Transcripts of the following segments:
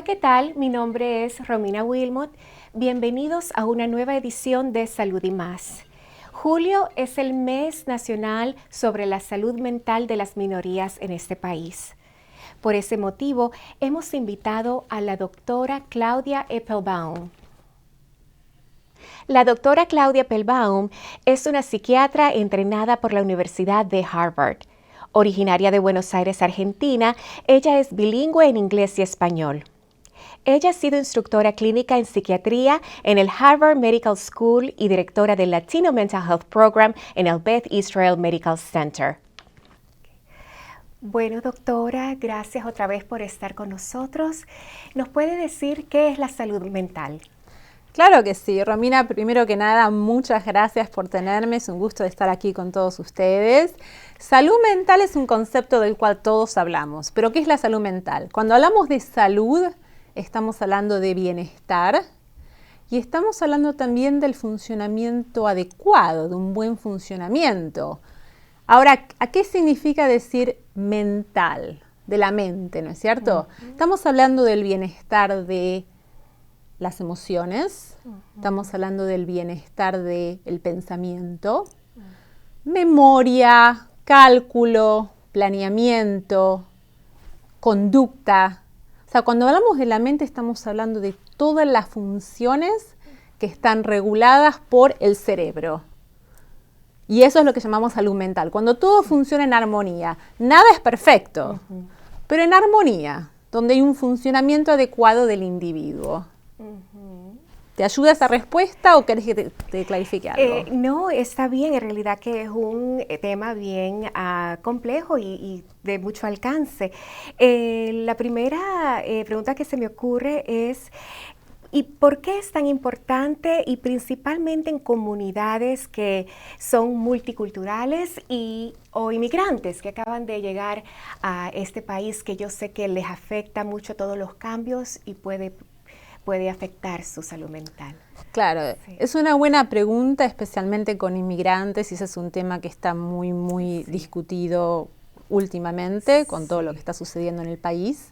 ¿qué tal? Mi nombre es Romina Wilmot. Bienvenidos a una nueva edición de Salud y Más. Julio es el mes nacional sobre la salud mental de las minorías en este país. Por ese motivo, hemos invitado a la doctora Claudia Eppelbaum. La doctora Claudia Eppelbaum es una psiquiatra entrenada por la Universidad de Harvard. Originaria de Buenos Aires, Argentina, ella es bilingüe en inglés y español. Ella ha sido instructora clínica en psiquiatría en el Harvard Medical School y directora del Latino Mental Health Program en el Beth Israel Medical Center. Bueno, doctora, gracias otra vez por estar con nosotros. ¿Nos puede decir qué es la salud mental? Claro que sí, Romina, primero que nada, muchas gracias por tenerme, es un gusto de estar aquí con todos ustedes. Salud mental es un concepto del cual todos hablamos, pero ¿qué es la salud mental? Cuando hablamos de salud, estamos hablando de bienestar y estamos hablando también del funcionamiento adecuado, de un buen funcionamiento. Ahora, ¿a qué significa decir mental? De la mente, ¿no es cierto? Estamos hablando del bienestar de las emociones, estamos hablando del bienestar del pensamiento, memoria, cálculo, planeamiento, conducta. O sea, cuando hablamos de la mente estamos hablando de todas las funciones que están reguladas por el cerebro. Y eso es lo que llamamos salud mental. Cuando todo funciona en armonía, nada es perfecto, pero en armonía, donde hay un funcionamiento adecuado del individuo. ¿Te ayuda esa respuesta o querés que te clarifique algo? No, está bien, en realidad que es un tema bien complejo y de mucho alcance. La primera pregunta que se me ocurre es, ¿y por qué es tan importante y principalmente en comunidades que son multiculturales o inmigrantes que acaban de llegar a este país que yo sé que les afecta mucho todos los cambios y puede afectar su salud mental? Claro, sí. Es una buena pregunta, especialmente con inmigrantes, y ese es un tema que está muy discutido últimamente con todo lo que está sucediendo en el país.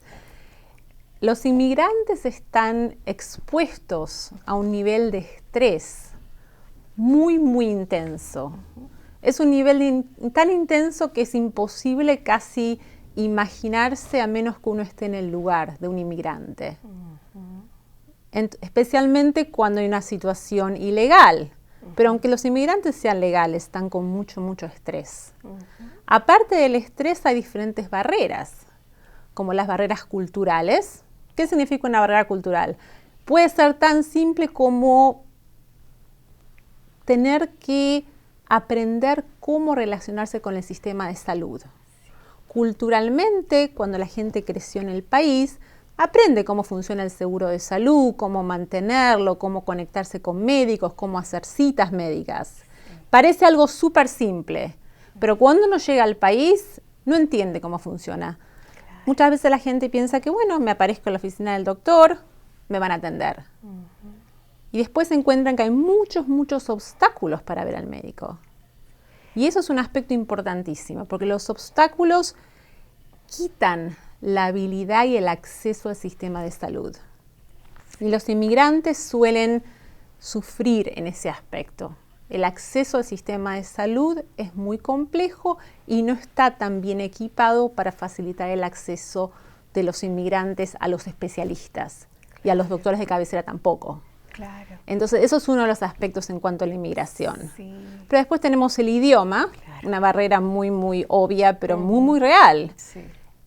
Los inmigrantes están expuestos a un nivel de estrés muy intenso. Es un nivel tan intenso que es imposible casi imaginarse a menos que uno esté en el lugar de un inmigrante. Especialmente cuando hay una situación ilegal. Pero aunque los inmigrantes sean legales, están con mucho estrés. Aparte del estrés hay diferentes barreras, como las barreras culturales. ¿Qué significa una barrera cultural? Puede ser tan simple como tener que aprender cómo relacionarse con el sistema de salud. Culturalmente, cuando la gente creció en el país, aprende cómo funciona el seguro de salud, cómo mantenerlo, cómo conectarse con médicos, cómo hacer citas médicas. Parece algo súper simple, pero cuando uno llega al país no entiende cómo funciona. Muchas veces la gente piensa que, bueno, me aparezco en la oficina del doctor, me van a atender. Y después se encuentran que hay muchos obstáculos para ver al médico. Y eso es un aspecto importantísimo, porque los obstáculos quitan la habilidad y el acceso al sistema de salud. Y los inmigrantes suelen sufrir en ese aspecto. El acceso al sistema de salud es muy complejo y no está tan bien equipado para facilitar el acceso de los inmigrantes a los especialistas y a los doctores de cabecera tampoco. Claro. Entonces, eso es uno de los aspectos en cuanto a la inmigración. Sí. Pero después tenemos el idioma, una barrera muy obvia, pero muy real. Sí.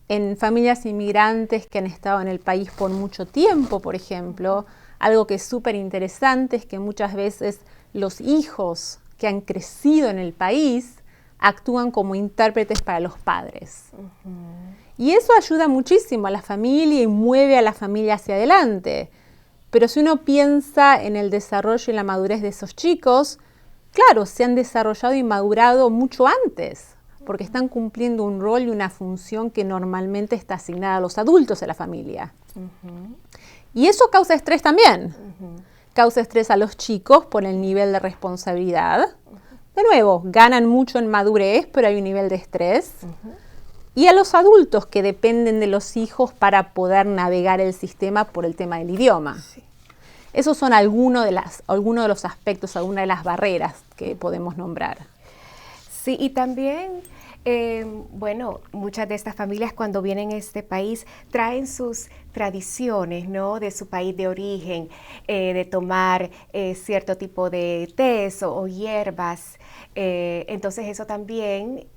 En familias inmigrantes que han estado en el país por mucho tiempo, por ejemplo, algo que es súper interesante es que muchas veces los hijos que han crecido en el país actúan como intérpretes para los padres. Y eso ayuda muchísimo a la familia y mueve a la familia hacia adelante. Pero si uno piensa en el desarrollo y la madurez de esos chicos, claro, se han desarrollado y madurado mucho antes, porque están cumpliendo un rol y una función que normalmente está asignada a los adultos de la familia. Y eso causa estrés también. Causa estrés a los chicos por el nivel de responsabilidad. De nuevo, ganan mucho en madurez, pero hay un nivel de estrés. y a los adultos que dependen de los hijos para poder navegar el sistema por el tema del idioma. Sí. Esos son algunos de los aspectos, algunas de las barreras que podemos nombrar. Sí, y también, bueno, muchas de estas familias cuando vienen a este país traen sus tradiciones, ¿no? De su país de origen, de tomar cierto tipo de tés o hierbas. Entonces eso también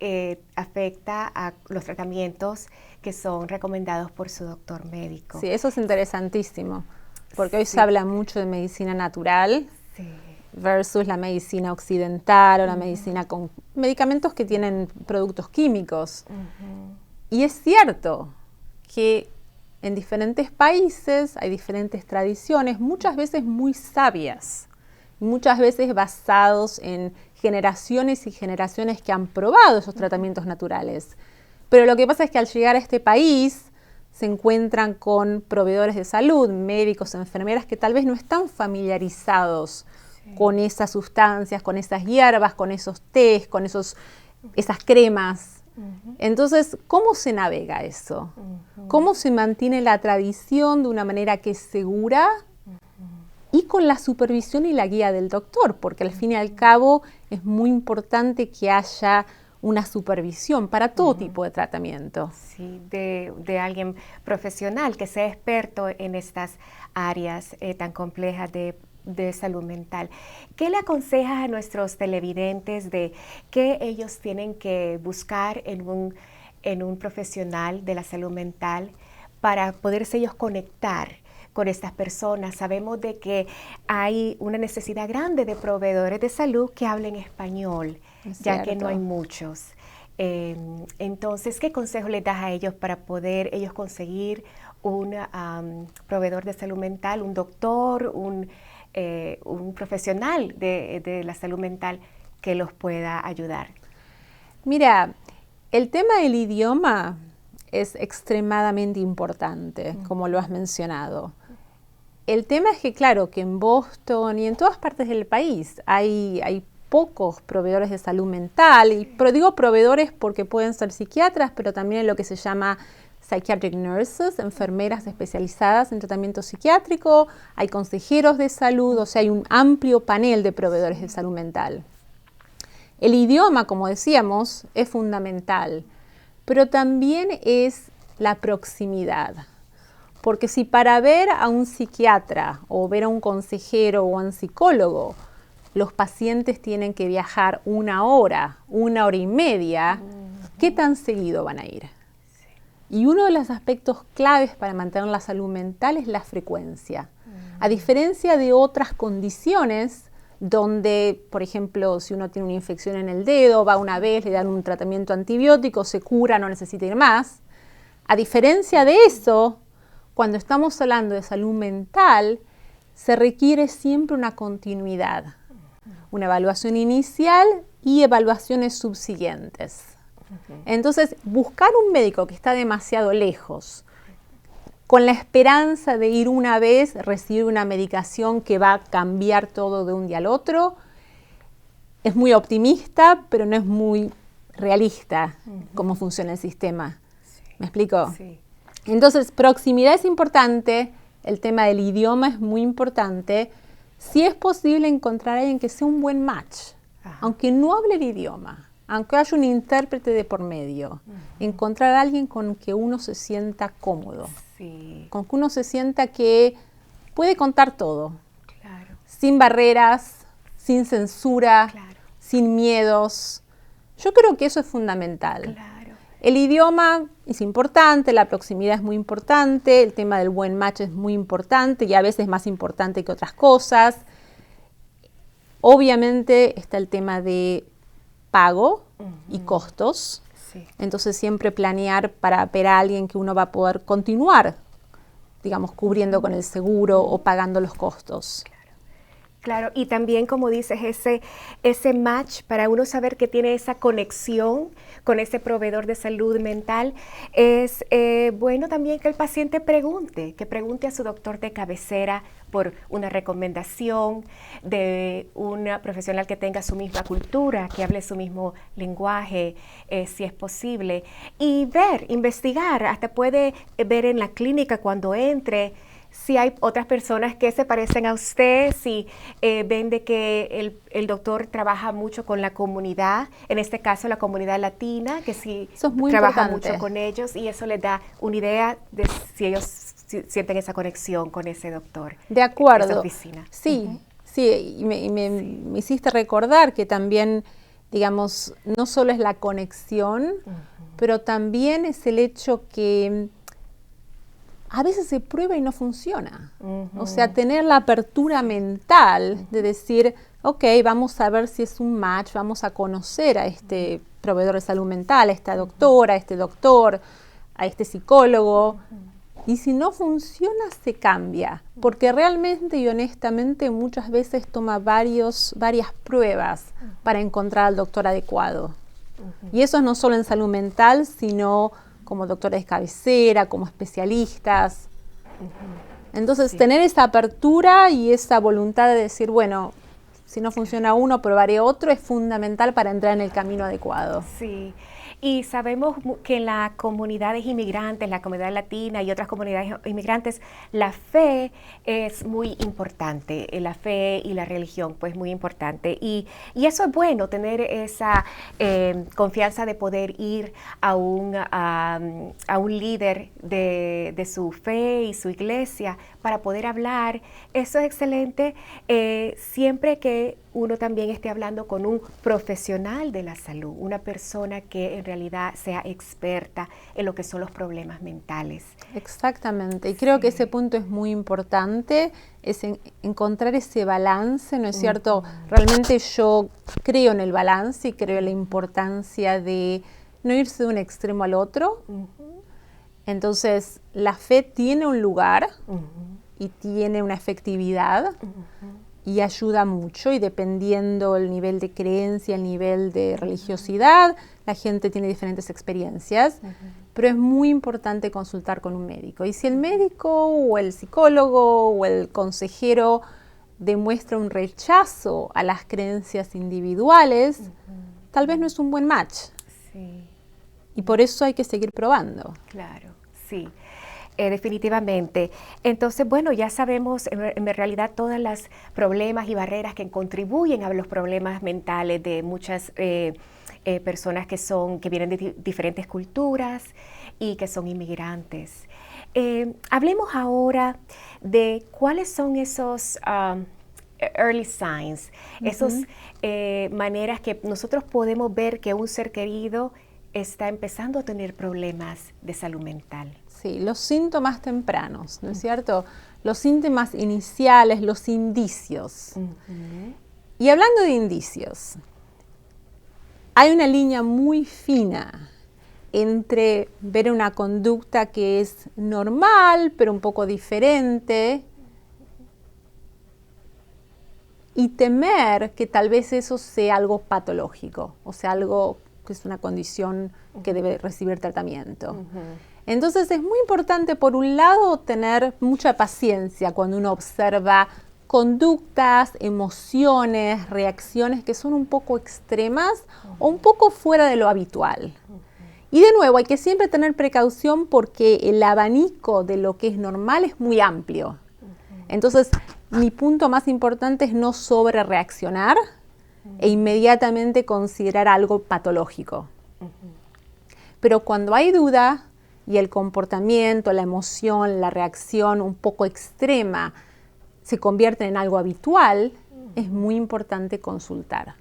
afecta a los tratamientos que son recomendados por su doctor médico. Sí, eso es interesantísimo, porque hoy Sí. se habla mucho de medicina natural Sí. versus la medicina occidental o la medicina con medicamentos que tienen productos químicos. Y es cierto que en diferentes países hay diferentes tradiciones, muchas veces muy sabias, muchas veces basados en generaciones y generaciones que han probado esos tratamientos naturales. Pero lo que pasa es que al llegar a este país se encuentran con proveedores de salud, médicos, enfermeras que tal vez no están familiarizados con esas sustancias, con esas hierbas, con esos tés, con esas cremas. Entonces, ¿cómo se navega eso? ¿Cómo se mantiene la tradición de una manera que es segura y con la supervisión y la guía del doctor? Porque al fin y al cabo es muy importante que haya una supervisión para todo tipo de tratamiento. Sí, de alguien profesional que sea experto en estas áreas tan complejas de salud mental. ¿Qué le aconsejas a nuestros televidentes de qué ellos tienen que buscar en un profesional de la salud mental para poderse ellos conectar con estas personas? Sabemos de que hay una necesidad grande de proveedores de salud que hablen español, ya que no hay muchos. Entonces, ¿qué consejo les das a ellos para poder ellos conseguir un proveedor de salud mental, un doctor, un profesional de la salud mental que los pueda ayudar? Mira, el tema del idioma es extremadamente importante, como lo has mencionado. El tema es que, claro, que en Boston y en todas partes del país hay pocos proveedores de salud mental, pero digo proveedores porque pueden ser psiquiatras, pero también en lo que se llama psychiatric nurses, enfermeras especializadas en tratamiento psiquiátrico, hay consejeros de salud, o sea, hay un amplio panel de proveedores de salud mental. El idioma, como decíamos, es fundamental, pero también es la proximidad. Porque si para ver a un psiquiatra o ver a un consejero o a un psicólogo, los pacientes tienen que viajar 1 hora, 1 hora y media, ¿qué tan seguido van a ir? Y uno de los aspectos claves para mantener la salud mental es la frecuencia. A diferencia de otras condiciones donde, por ejemplo, si uno tiene una infección en el dedo, va una vez, le dan un tratamiento antibiótico, se cura, no necesita ir más. A diferencia de eso, cuando estamos hablando de salud mental, se requiere siempre una continuidad, una evaluación inicial y evaluaciones subsiguientes. Entonces, buscar un médico que está demasiado lejos, con la esperanza de ir una vez, recibir una medicación que va a cambiar todo de un día al otro, es muy optimista, pero no es muy realista cómo funciona el sistema. ¿Me explico? Sí. Entonces, proximidad es importante, el tema del idioma es muy importante. Si es posible encontrar a alguien que sea un buen match, aunque no hable el idioma, aunque haya un intérprete de por medio, encontrar a alguien con que uno se sienta cómodo, con que uno se sienta que puede contar todo, sin barreras, sin censura, sin miedos. Yo creo que eso es fundamental. El idioma es importante, la proximidad es muy importante, el tema del buen match es muy importante y a veces más importante que otras cosas. Obviamente está el tema de pago y costos. Entonces siempre planear para ver a alguien que uno va a poder continuar, digamos, cubriendo con el seguro o pagando los costos. Claro, y también, como dices, ese match para uno saber que tiene esa conexión con ese proveedor de salud mental, es bueno también que el paciente pregunte a su doctor de cabecera por una recomendación de una profesional que tenga su misma cultura, que hable su mismo lenguaje, si es posible. Y investigar, hasta puede ver en la clínica cuando entre, si hay otras personas que se parecen a usted, si ven de que el doctor trabaja mucho con la comunidad, en este caso la comunidad latina, que sí trabaja mucho con ellos, y eso les da una idea de si ellos sienten esa conexión con ese doctor. De acuerdo. Esa oficina. Sí, sí, y me hiciste recordar que también, digamos, no solo es la conexión, pero también es el hecho que a veces se prueba y no funciona. O sea, tener la apertura mental de decir, ok, vamos a ver si es un match, vamos a conocer a este proveedor de salud mental, a esta doctora, a este doctor, a este psicólogo. Y si no funciona, se cambia. Porque realmente y honestamente muchas veces toma varias pruebas para encontrar al doctor adecuado. Y eso no solo en salud mental, sino como doctores de cabecera, como especialistas. Entonces, tener esa apertura y esa voluntad de decir, bueno, si no funciona uno, probaré otro, es fundamental para entrar en el camino adecuado. Sí. Y sabemos que en las comunidades inmigrantes, la comunidad latina y otras comunidades inmigrantes, la fe es muy importante, la fe y la religión, pues muy importante. Y eso es bueno, tener esa confianza de poder ir a un líder de su fe y su iglesia para poder hablar. Eso es excelente, siempre que uno también esté hablando con un profesional de la salud, una persona que en realidad sea experta en lo que son los problemas mentales. Exactamente, y creo que ese punto es muy importante, es encontrar ese balance, ¿no es cierto? Realmente yo creo en el balance y creo en la importancia de no irse de un extremo al otro. Entonces, la fe tiene un lugar y tiene una efectividad. Y ayuda mucho, y dependiendo el nivel de creencia, el nivel de religiosidad, la gente tiene diferentes experiencias, pero es muy importante consultar con un médico. Y si el médico o el psicólogo o el consejero demuestra un rechazo a las creencias individuales, tal vez no es un buen match. Sí. Y por eso hay que seguir probando. Claro, sí. Definitivamente. Entonces, bueno, ya sabemos en realidad todas las problemas y barreras que contribuyen a los problemas mentales de muchas personas que vienen de diferentes culturas y que son inmigrantes. Hablemos ahora de cuáles son esos early signs, esas maneras que nosotros podemos ver que un ser querido está empezando a tener problemas de salud mental. Sí, los síntomas tempranos, ¿no es cierto? Los síntomas iniciales, los indicios. Y hablando de indicios, hay una línea muy fina entre ver una conducta que es normal, pero un poco diferente, y temer que tal vez eso sea algo patológico, o sea, algo que es una condición que debe recibir tratamiento. Entonces es muy importante, por un lado, tener mucha paciencia cuando uno observa conductas, emociones, reacciones que son un poco extremas o un poco fuera de lo habitual. Y de nuevo, hay que siempre tener precaución porque el abanico de lo que es normal es muy amplio. Entonces, mi punto más importante es no sobrereaccionar e inmediatamente considerar algo patológico. Pero cuando hay duda y el comportamiento, la emoción, la reacción un poco extrema se convierte en algo habitual, es muy importante consultar.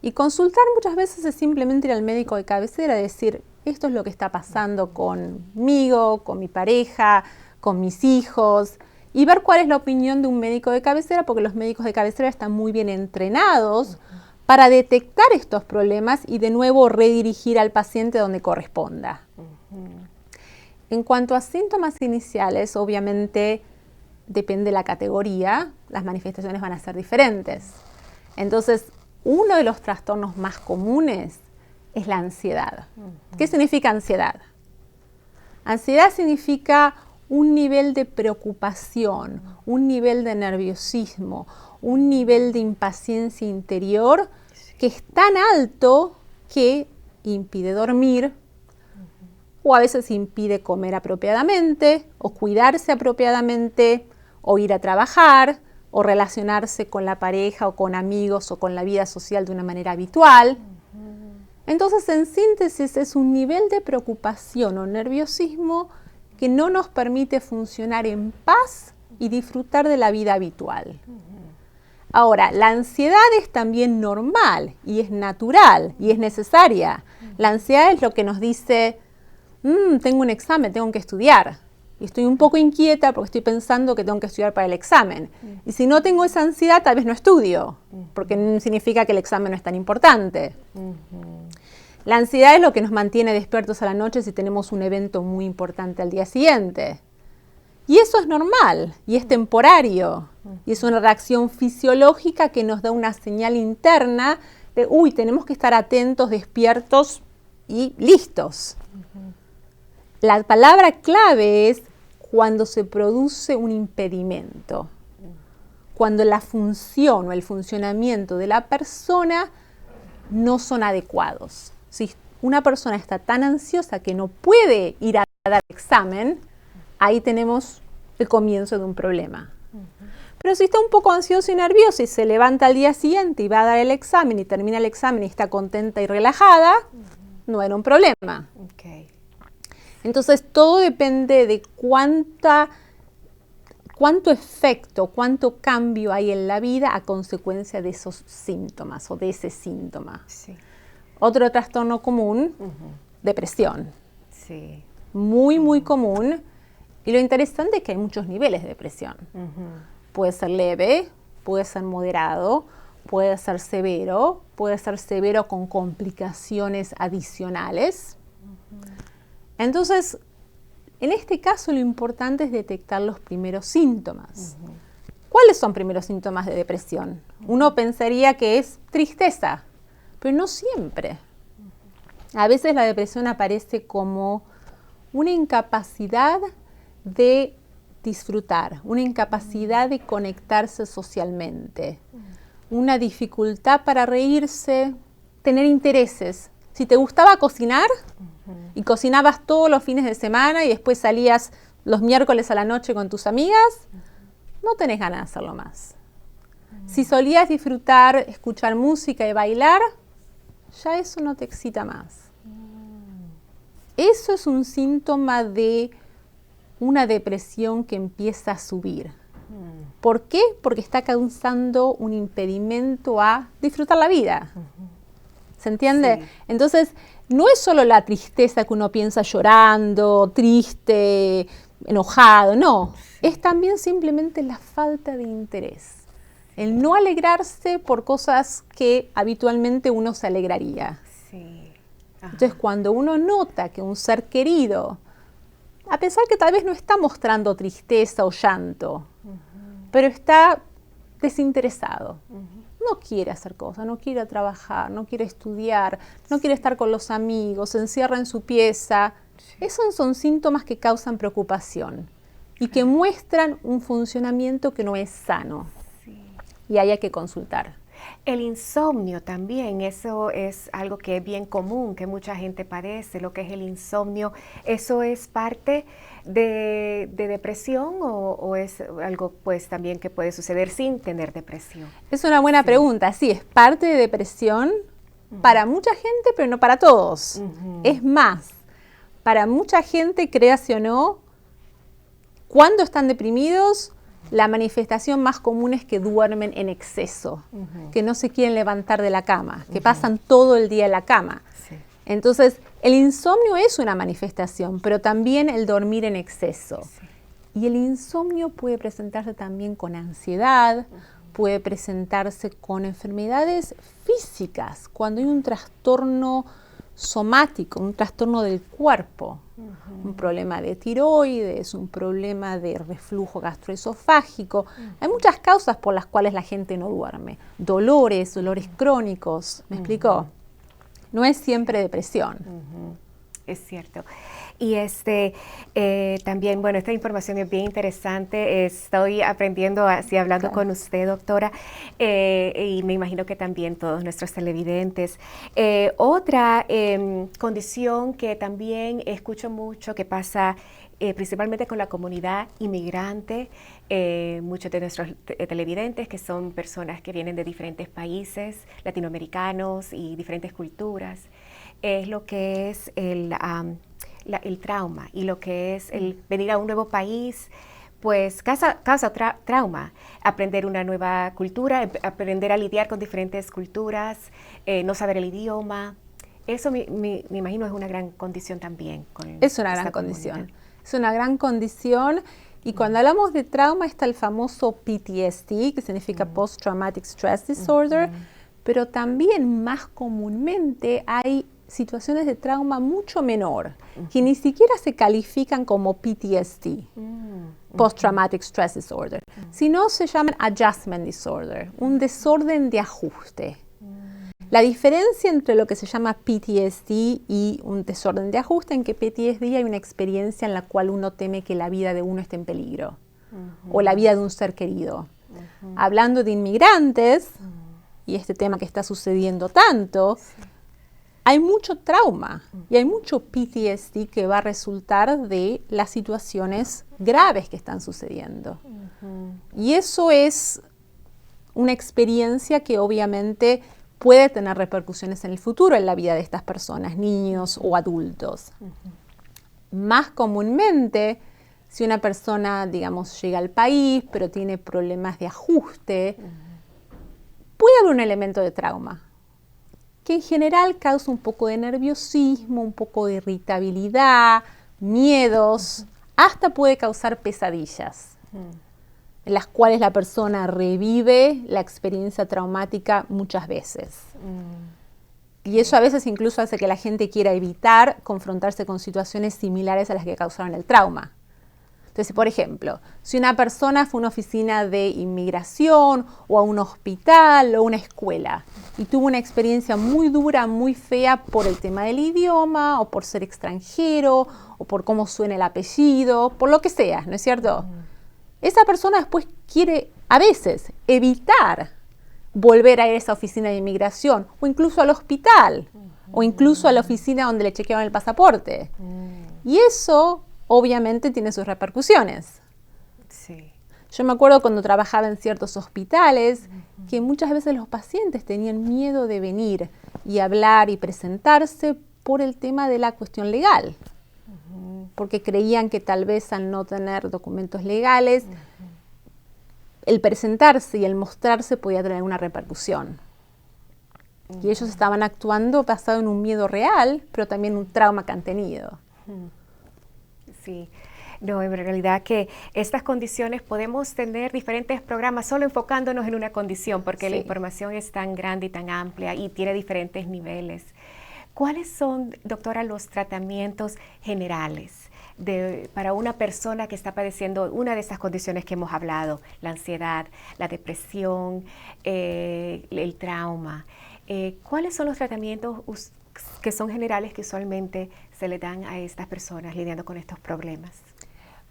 Y consultar muchas veces es simplemente ir al médico de cabecera y decir, esto es lo que está pasando conmigo, con mi pareja, con mis hijos, y ver cuál es la opinión de un médico de cabecera, porque los médicos de cabecera están muy bien entrenados para detectar estos problemas y de nuevo redirigir al paciente donde corresponda. En cuanto a síntomas iniciales, obviamente depende de la categoría, las manifestaciones van a ser diferentes. Entonces, uno de los trastornos más comunes es la ansiedad. ¿Qué significa ansiedad? Ansiedad significa un nivel de preocupación, un nivel de nerviosismo, un nivel de impaciencia interior que es tan alto que impide dormir, o a veces impide comer apropiadamente, o cuidarse apropiadamente, o ir a trabajar, o relacionarse con la pareja, o con amigos, o con la vida social de una manera habitual. Entonces, en síntesis, es un nivel de preocupación o nerviosismo que no nos permite funcionar en paz y disfrutar de la vida habitual. Ahora, la ansiedad es también normal y es natural y es necesaria. La ansiedad es lo que nos dice, tengo un examen, tengo que estudiar. Y estoy un poco inquieta porque estoy pensando que tengo que estudiar para el examen. Y si no tengo esa ansiedad, tal vez no estudio, porque significa que el examen no es tan importante. La ansiedad es lo que nos mantiene despiertos a la noche si tenemos un evento muy importante al día siguiente. Y eso es normal, y es temporario, y es una reacción fisiológica que nos da una señal interna de, tenemos que estar atentos, despiertos y listos. La palabra clave es cuando se produce un impedimento, cuando la función o el funcionamiento de la persona no son adecuados. Si una persona está tan ansiosa que no puede ir a dar el examen, ahí tenemos el comienzo de un problema. Pero si está un poco ansioso y nervioso y se levanta al día siguiente y va a dar el examen y termina el examen y está contenta y relajada, no era un problema. Okay. Entonces todo depende de cuánto efecto, cuánto cambio hay en la vida a consecuencia de esos síntomas o de ese síntoma. Sí. Otro trastorno común, depresión. Sí. Muy, muy común. Y lo interesante es que hay muchos niveles de depresión. Puede ser leve, puede ser moderado, puede ser severo con complicaciones adicionales. Entonces, en este caso lo importante es detectar los primeros síntomas. ¿Cuáles son primeros síntomas de depresión? Uno pensaría que es tristeza, pero no siempre. A veces la depresión aparece como una incapacidad de disfrutar, una incapacidad de conectarse socialmente, una dificultad para reírse, tener intereses. Si te gustaba cocinar y cocinabas todos los fines de semana y después salías los miércoles a la noche con tus amigas, no tenés ganas de hacerlo más. Si solías disfrutar, escuchar música y bailar, ya eso no te excita más. Eso es un síntoma de una depresión que empieza a subir. ¿Por qué? Porque está causando un impedimento a disfrutar la vida. ¿Se entiende? Sí. Entonces, no es solo la tristeza que uno piensa llorando, triste, enojado, no. Es también simplemente la falta de interés. El no alegrarse por cosas que habitualmente uno se alegraría. Sí. Entonces, cuando uno nota que un ser querido, a pesar que tal vez no está mostrando tristeza o llanto, pero está desinteresado, no quiere hacer cosas, no quiere trabajar, no quiere estudiar, no quiere estar con los amigos, se encierra en su pieza. Esos son síntomas que causan preocupación y que muestran un funcionamiento que no es sano. Y hay que consultar. El insomnio también, eso es algo que es bien común, que mucha gente padece, lo que es el insomnio. ¿Eso es parte de depresión o es algo pues también que puede suceder sin tener depresión? Es una buena pregunta, sí, es parte de depresión para mucha gente, pero no para todos. Es más, para mucha gente, créase o no, cuando están deprimidos, la manifestación más común es que duermen en exceso, que no se quieren levantar de la cama, que pasan todo el día en la cama. Sí. Entonces, el insomnio es una manifestación, pero también el dormir en exceso. Sí. Y el insomnio puede presentarse también con ansiedad, puede presentarse con enfermedades físicas, cuando hay un trastorno somático, un trastorno del cuerpo. Un problema de tiroides, un problema de reflujo gastroesofágico. Hay muchas causas por las cuales la gente no duerme. Dolores crónicos, ¿me explicó? No es siempre depresión. Es cierto. Y también, bueno, esta información es bien interesante. Estoy aprendiendo así hablando con usted, doctora, y me imagino que también todos nuestros televidentes. Otra condición que también escucho mucho que pasa principalmente con la comunidad inmigrante, muchos de nuestros televidentes que son personas que vienen de diferentes países latinoamericanos y diferentes culturas, es lo que es el trauma y lo que es el venir a un nuevo país, pues causa trauma, aprender una nueva cultura, aprender a lidiar con diferentes culturas, no saber el idioma. Eso me imagino es una gran condición también. Es una gran condición. Es una gran condición. Y cuando hablamos de trauma está el famoso PTSD, que significa Post Traumatic Stress Disorder, pero también más comúnmente hay situaciones de trauma mucho menor, que ni siquiera se califican como PTSD, Post Traumatic Stress Disorder, sino se llaman Adjustment Disorder, un desorden de ajuste. La diferencia entre lo que se llama PTSD y un desorden de ajuste, en que PTSD hay una experiencia en la cual uno teme que la vida de uno esté en peligro, o la vida de un ser querido. Hablando de inmigrantes, y este tema que está sucediendo tanto, hay mucho trauma y hay mucho PTSD que va a resultar de las situaciones graves que están sucediendo. Y eso es una experiencia que obviamente puede tener repercusiones en el futuro en la vida de estas personas, niños o adultos. Más comúnmente, si una persona, digamos, llega al país, pero tiene problemas de ajuste, puede haber un elemento de trauma, que en general causa un poco de nerviosismo, un poco de irritabilidad, miedos, hasta puede causar pesadillas, en las cuales la persona revive la experiencia traumática muchas veces. Y eso a veces incluso hace que la gente quiera evitar confrontarse con situaciones similares a las que causaron el trauma. Entonces, por ejemplo, si una persona fue a una oficina de inmigración o a un hospital o una escuela y tuvo una experiencia muy dura, muy fea por el tema del idioma o por ser extranjero o por cómo suena el apellido, por lo que sea, ¿no es cierto? Esa persona después quiere a veces evitar volver a esa oficina de inmigración o incluso al hospital o incluso a la oficina donde le chequeaban el pasaporte. Y eso obviamente tiene sus repercusiones. Sí. Yo me acuerdo cuando trabajaba en ciertos hospitales que muchas veces los pacientes tenían miedo de venir y hablar y presentarse por el tema de la cuestión legal, porque creían que tal vez al no tener documentos legales, el presentarse y el mostrarse podía tener una repercusión. Y ellos estaban actuando basado en un miedo real, pero también un trauma que han tenido. Sí, no, en realidad que estas condiciones podemos tener diferentes programas solo enfocándonos en una condición, porque la información es tan grande y tan amplia y tiene diferentes niveles. ¿Cuáles son, doctora, los tratamientos generales para una persona que está padeciendo una de estas condiciones que hemos hablado, la ansiedad, la depresión, el trauma? ¿Cuáles son los tratamientos que son generales que usualmente se le dan a estas personas lidiando con estos problemas?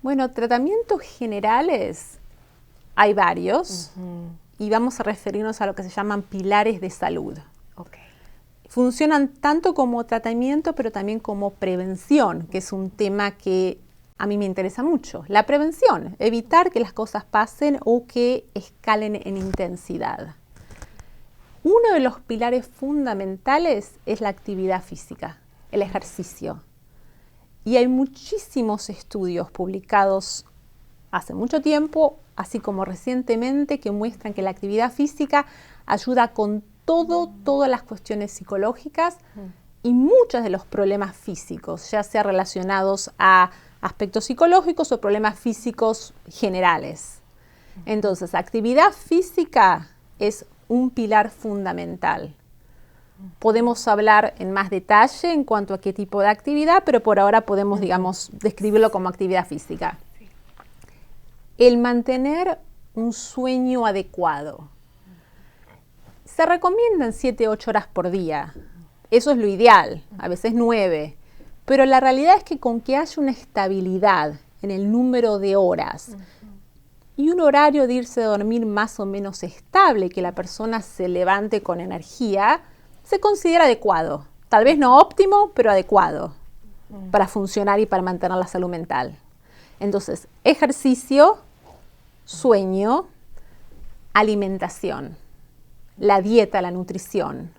Bueno, tratamientos generales hay varios y vamos a referirnos a lo que se llaman pilares de salud. Okay. Funcionan tanto como tratamiento, pero también como prevención, que es un tema que a mí me interesa mucho. La prevención, evitar que las cosas pasen o que escalen en intensidad. Uno de los pilares fundamentales es la actividad física, el ejercicio. Y hay muchísimos estudios publicados hace mucho tiempo, así como recientemente, que muestran que la actividad física ayuda con todas las cuestiones psicológicas y muchos de los problemas físicos, ya sea relacionados a aspectos psicológicos o problemas físicos generales. Entonces, actividad física es un pilar fundamental. Podemos hablar en más detalle en cuanto a qué tipo de actividad, pero por ahora podemos, digamos, describirlo como actividad física. El mantener un sueño adecuado. Se recomiendan 7-8 horas por día. Eso es lo ideal, a veces 9. Pero la realidad es que con que haya una estabilidad en el número de horas y un horario de irse a dormir más o menos estable, que la persona se levante con energía, se considera adecuado. Tal vez no óptimo, pero adecuado para funcionar y para mantener la salud mental. Entonces, ejercicio, sueño, alimentación, la dieta, la nutrición.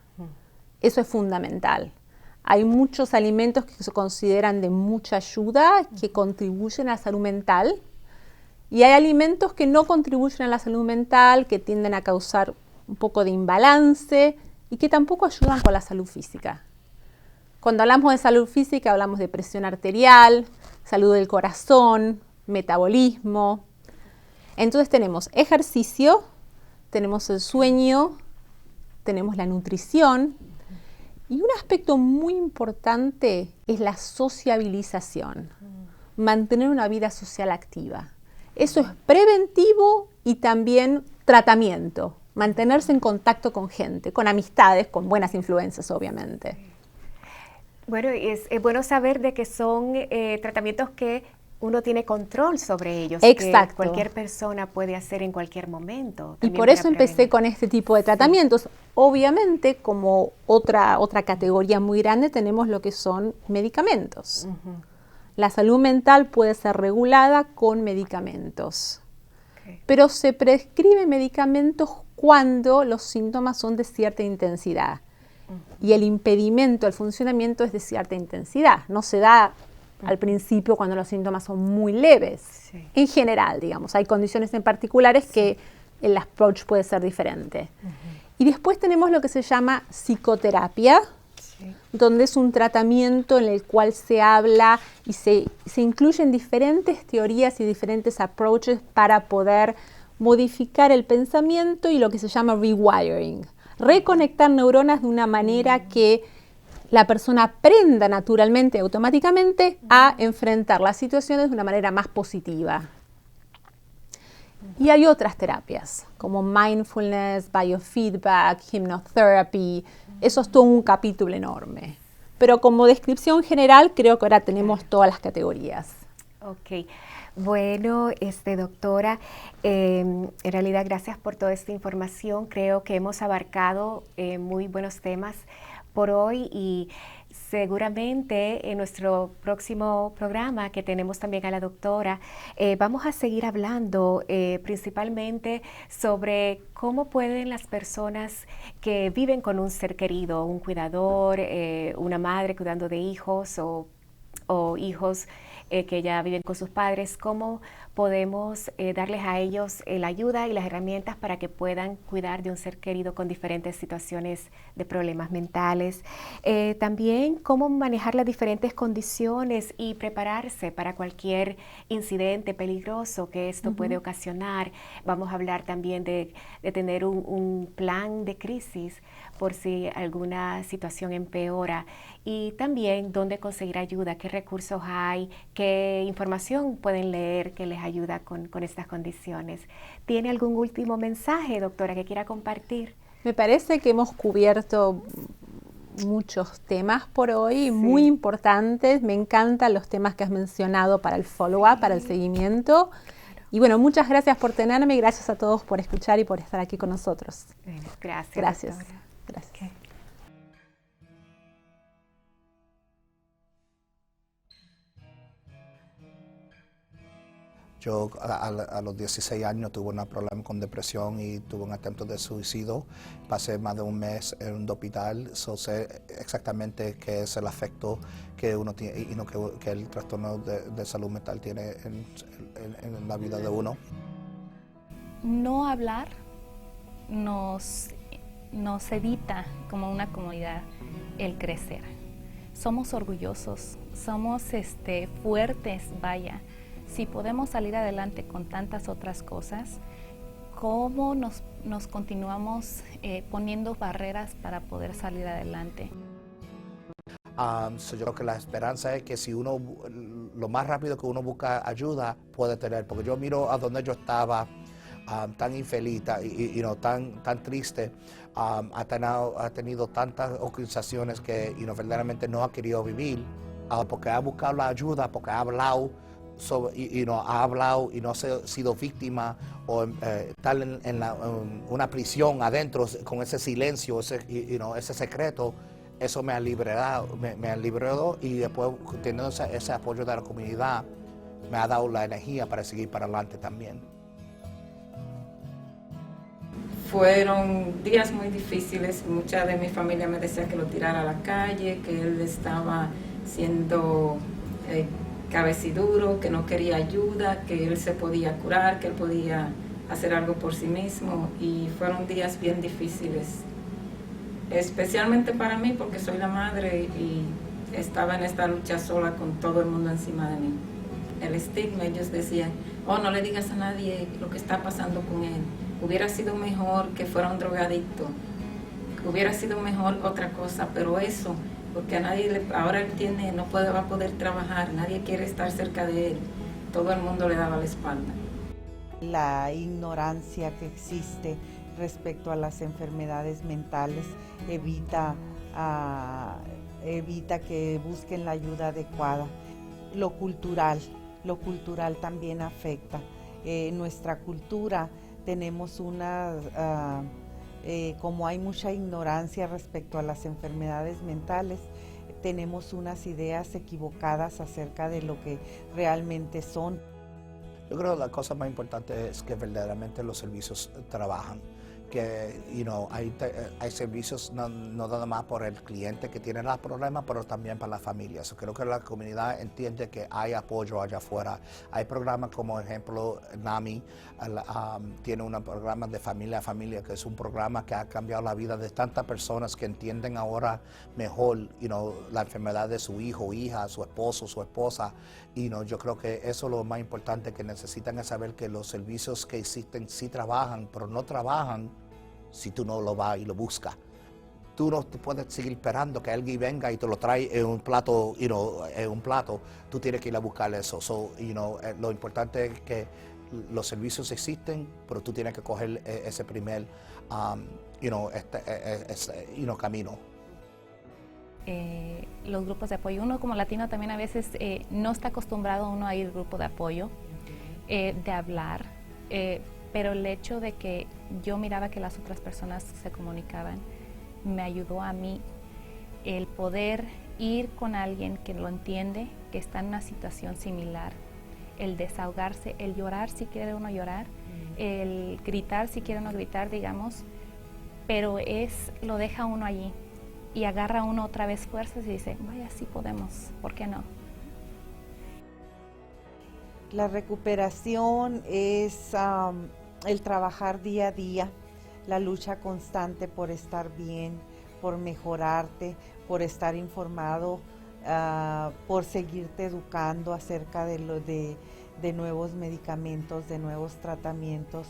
Eso es fundamental. Hay muchos alimentos que se consideran de mucha ayuda, que contribuyen a la salud mental, y hay alimentos que no contribuyen a la salud mental, que tienden a causar un poco de imbalance y que tampoco ayudan con la salud física. Cuando hablamos de salud física, hablamos de presión arterial, salud del corazón, metabolismo. Entonces tenemos ejercicio, tenemos el sueño, tenemos la nutrición, y un aspecto muy importante es la sociabilización, mantener una vida social activa. Eso es preventivo y también tratamiento, mantenerse en contacto con gente, con amistades, con buenas influencias, obviamente. Bueno, es bueno saber de que son tratamientos que uno tiene control sobre ellos. Exacto. Que cualquier persona puede hacer en cualquier momento. Y por eso empecé con este tipo de tratamientos. Sí. Obviamente, como otra categoría muy grande, tenemos lo que son medicamentos. La salud mental puede ser regulada con medicamentos. Pero se prescriben medicamentos cuando los síntomas son de cierta intensidad. Y el impedimento, el funcionamiento es de cierta intensidad. No se da al principio cuando los síntomas son muy leves. Sí. En general, digamos, hay condiciones en particulares que el approach puede ser diferente. Y después tenemos lo que se llama psicoterapia, donde es un tratamiento en el cual se habla y se incluyen diferentes teorías y diferentes approaches para poder modificar el pensamiento y lo que se llama rewiring. Reconectar neuronas de una manera que la persona aprenda naturalmente, automáticamente, a enfrentar las situaciones de una manera más positiva. Y hay otras terapias, como mindfulness, biofeedback, hypnotherapy. Eso es todo un capítulo enorme. Pero como descripción general, creo que ahora tenemos todas las categorías. Ok. Bueno, doctora, en realidad gracias por toda esta información. Creo que hemos abarcado muy buenos temas por hoy y seguramente en nuestro próximo programa, que tenemos también a la doctora, vamos a seguir hablando principalmente sobre cómo pueden las personas que viven con un ser querido, un cuidador, una madre cuidando de hijos o hijos que ya viven con sus padres, cómo podemos darles a ellos la ayuda y las herramientas para que puedan cuidar de un ser querido con diferentes situaciones de problemas mentales. También cómo manejar las diferentes condiciones y prepararse para cualquier incidente peligroso que esto puede ocasionar. Vamos a hablar también de tener un plan de crisis por si alguna situación empeora, y también dónde conseguir ayuda, qué recursos hay, qué información pueden leer que les ayuda con estas condiciones. ¿Tiene algún último mensaje, doctora, que quiera compartir? Me parece que hemos cubierto muchos temas por hoy, muy importantes. Me encantan los temas que has mencionado para el follow-up, para el seguimiento. Y bueno, muchas gracias por tenerme y gracias a todos por escuchar y por estar aquí con nosotros. Bueno, gracias. Gracias. Doctora. Gracias. Okay. Yo a los 16 años tuve un problema con depresión y tuve un intento de suicidio. Pasé más de un mes en un hospital, sé exactamente qué es el afecto que uno tiene y que el trastorno de salud mental tiene en la vida de uno. No hablar nos evita como una comunidad el crecer. Somos orgullosos, somos fuertes, vaya. Si podemos salir adelante con tantas otras cosas, ¿cómo nos continuamos poniendo barreras para poder salir adelante? Yo creo que la esperanza es que si uno, lo más rápido que uno busca ayuda, puede tener. Porque yo miro a donde yo estaba, tan infeliz y tan triste, ha tenido tantas organizaciones que verdaderamente no ha querido vivir. porque ha buscado la ayuda, porque ha hablado ha hablado y no ha sido víctima o estar en una prisión adentro con ese silencio, ese secreto. Eso me ha liberado y después teniendo ese apoyo de la comunidad me ha dado la energía para seguir para adelante también. Fueron días muy difíciles. Mucha de mi familia me decía que lo tirara a la calle, que él estaba siendo cabeciduro, que no quería ayuda, que él se podía curar, que él podía hacer algo por sí mismo, y fueron días bien difíciles, especialmente para mí porque soy la madre y estaba en esta lucha sola con todo el mundo encima de mí. El estigma, ellos decían, oh, no le digas a nadie lo que está pasando con él, hubiera sido mejor que fuera un drogadicto, hubiera sido mejor otra cosa, pero eso, porque a nadie ahora él va a poder trabajar, nadie quiere estar cerca de él, todo el mundo le daba la espalda. La ignorancia que existe respecto a las enfermedades mentales evita que busquen la ayuda adecuada. Lo cultural también afecta. Nuestra cultura tenemos como hay mucha ignorancia respecto a las enfermedades mentales, tenemos unas ideas equivocadas acerca de lo que realmente son. Yo creo que la cosa más importante es que verdaderamente los servicios trabajan, que hay servicios no nada más por el cliente que tiene los problemas, pero también para la familia. Creo que la comunidad entiende que hay apoyo allá afuera. Hay programas como ejemplo NAMI, tiene un programa de familia a familia, que es un programa que ha cambiado la vida de tantas personas que entienden ahora mejor la enfermedad de su hijo, hija, su esposo, su esposa. Yo creo que eso es lo más importante que necesitan, es saber que los servicios que existen sí trabajan, pero no trabajan si tú no lo vas y lo buscas. Tú no te puedes seguir esperando que alguien venga y te lo trae en un plato, tú tienes que ir a buscar eso. Lo importante es que los servicios existen, pero tú tienes que coger ese primer camino. Los grupos de apoyo, uno como latino también a veces no está acostumbrado uno a ir al grupo de apoyo, de hablar, pero el hecho de que yo miraba que las otras personas se comunicaban me ayudó a mí el poder ir con alguien que lo entiende, que está en una situación similar, el desahogarse, el llorar si quiere uno llorar, el gritar si quiere uno gritar, digamos, pero lo deja uno allí y agarra uno otra vez fuerzas y dice, vaya, sí podemos, ¿por qué no? La recuperación es el trabajar día a día, la lucha constante por estar bien, por mejorarte, por estar informado, por seguirte educando acerca de nuevos medicamentos, de nuevos tratamientos,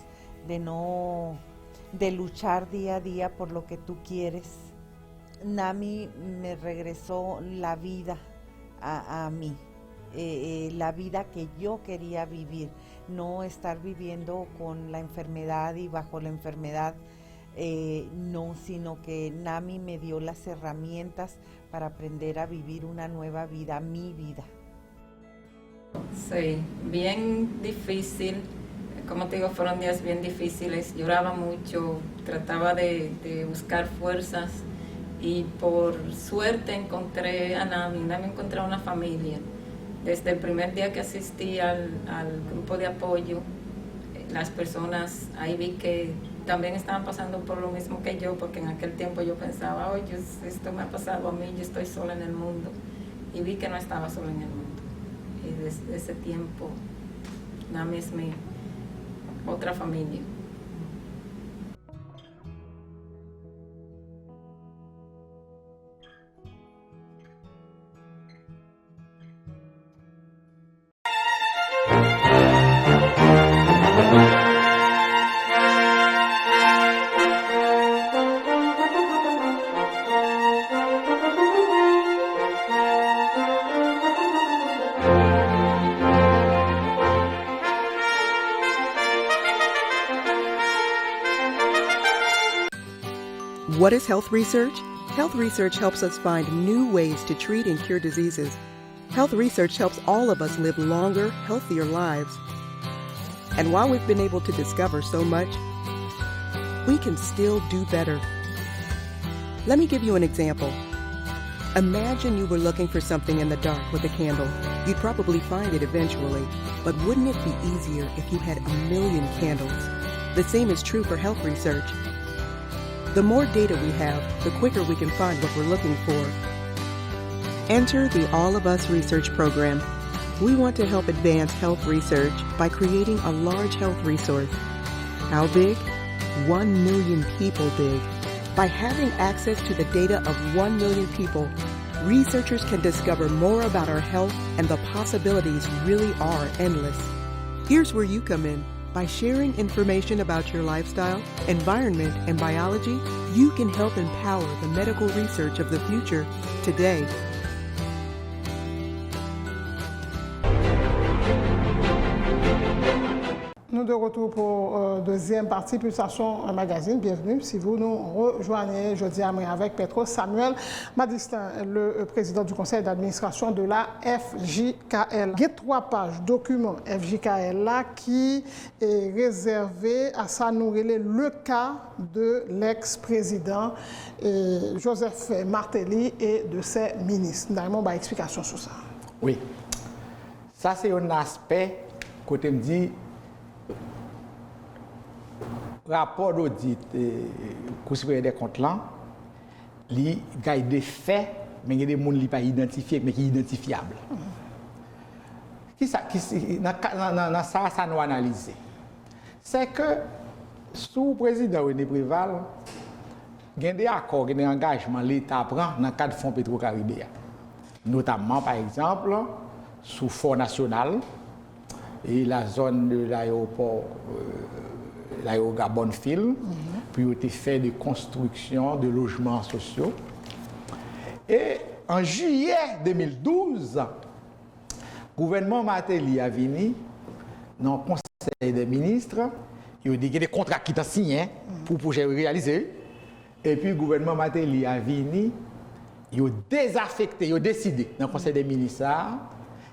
de luchar día a día por lo que tú quieres. NAMI me regresó la vida a mí. La vida que yo quería vivir, no estar viviendo con la enfermedad y bajo la enfermedad, no, sino que NAMI me dio las herramientas para aprender a vivir una nueva vida, mi vida. Sí, bien difícil, como te digo, fueron días bien difíciles, lloraba mucho, trataba de buscar fuerzas y por suerte encontré a NAMI encontré una familia. Desde el primer día que asistí al grupo de apoyo, las personas ahí vi que también estaban pasando por lo mismo que yo, porque en aquel tiempo yo pensaba, oye, esto me ha pasado a mí, yo estoy sola en el mundo. Y vi que no estaba sola en el mundo. Y desde ese tiempo, NAMI es mi otra familia. What is health research? Health research helps us find new ways to treat and cure diseases. Health research helps all of us live longer, healthier lives. And while we've been able to discover so much, we can still do better. Let me give you an example. Imagine you were looking for something in the dark with a candle. You'd probably find it eventually, but wouldn't it be easier if you had 1,000,000 candles? The same is true for health research. The more data we have, the quicker we can find what we're looking for. Enter the All of Us Research Program. We want to help advance health research by creating a large health resource. How big? 1,000,000 people big. By having access to the data of 1,000,000 people, researchers can discover more about our health, and the possibilities really are endless. Here's where you come in. By sharing information about your lifestyle, environment, and biology, you can help empower the medical research of the future today. Nous de retour pour deuxième partie Pulsation Magazine. Bienvenue. Si vous nous rejoignez aujourd'hui avec Petros Samuel Madistin, le président du conseil d'administration de la FJKL. Il y a 3 pages documents FJKL là qui est réservé à ça nous relayer le cas de l'ex-président Joseph Martelly et de ses ministres. Nous avons une explication sur ça. Oui. Ça c'est un aspect côté me dit rapport d'audit Cour supérieure des comptes là, il y a des faits, mais il y a des gens qui pas identifiés, mais qui sont identifiables. Dans ça nous analyser. C'est que sous le président René Préval, il y a des accords, il y a des engagements que l'État prend dans le cadre du Fonds Petro-Caribéen. Notamment, par exemple, sous Fonds national et la zone de l'aéroport. L'aérogare Bonnefield, puis il a été fait de construction de logements sociaux. Et en juillet 2012, le gouvernement Martelly a venu dans le Conseil des ministres, il a dit qu'il y a des contrats qui sont signés pour le projet réalisé. Et puis le gouvernement Martelly a venu, il a désaffecté, il a décidé dans le Conseil des ministres,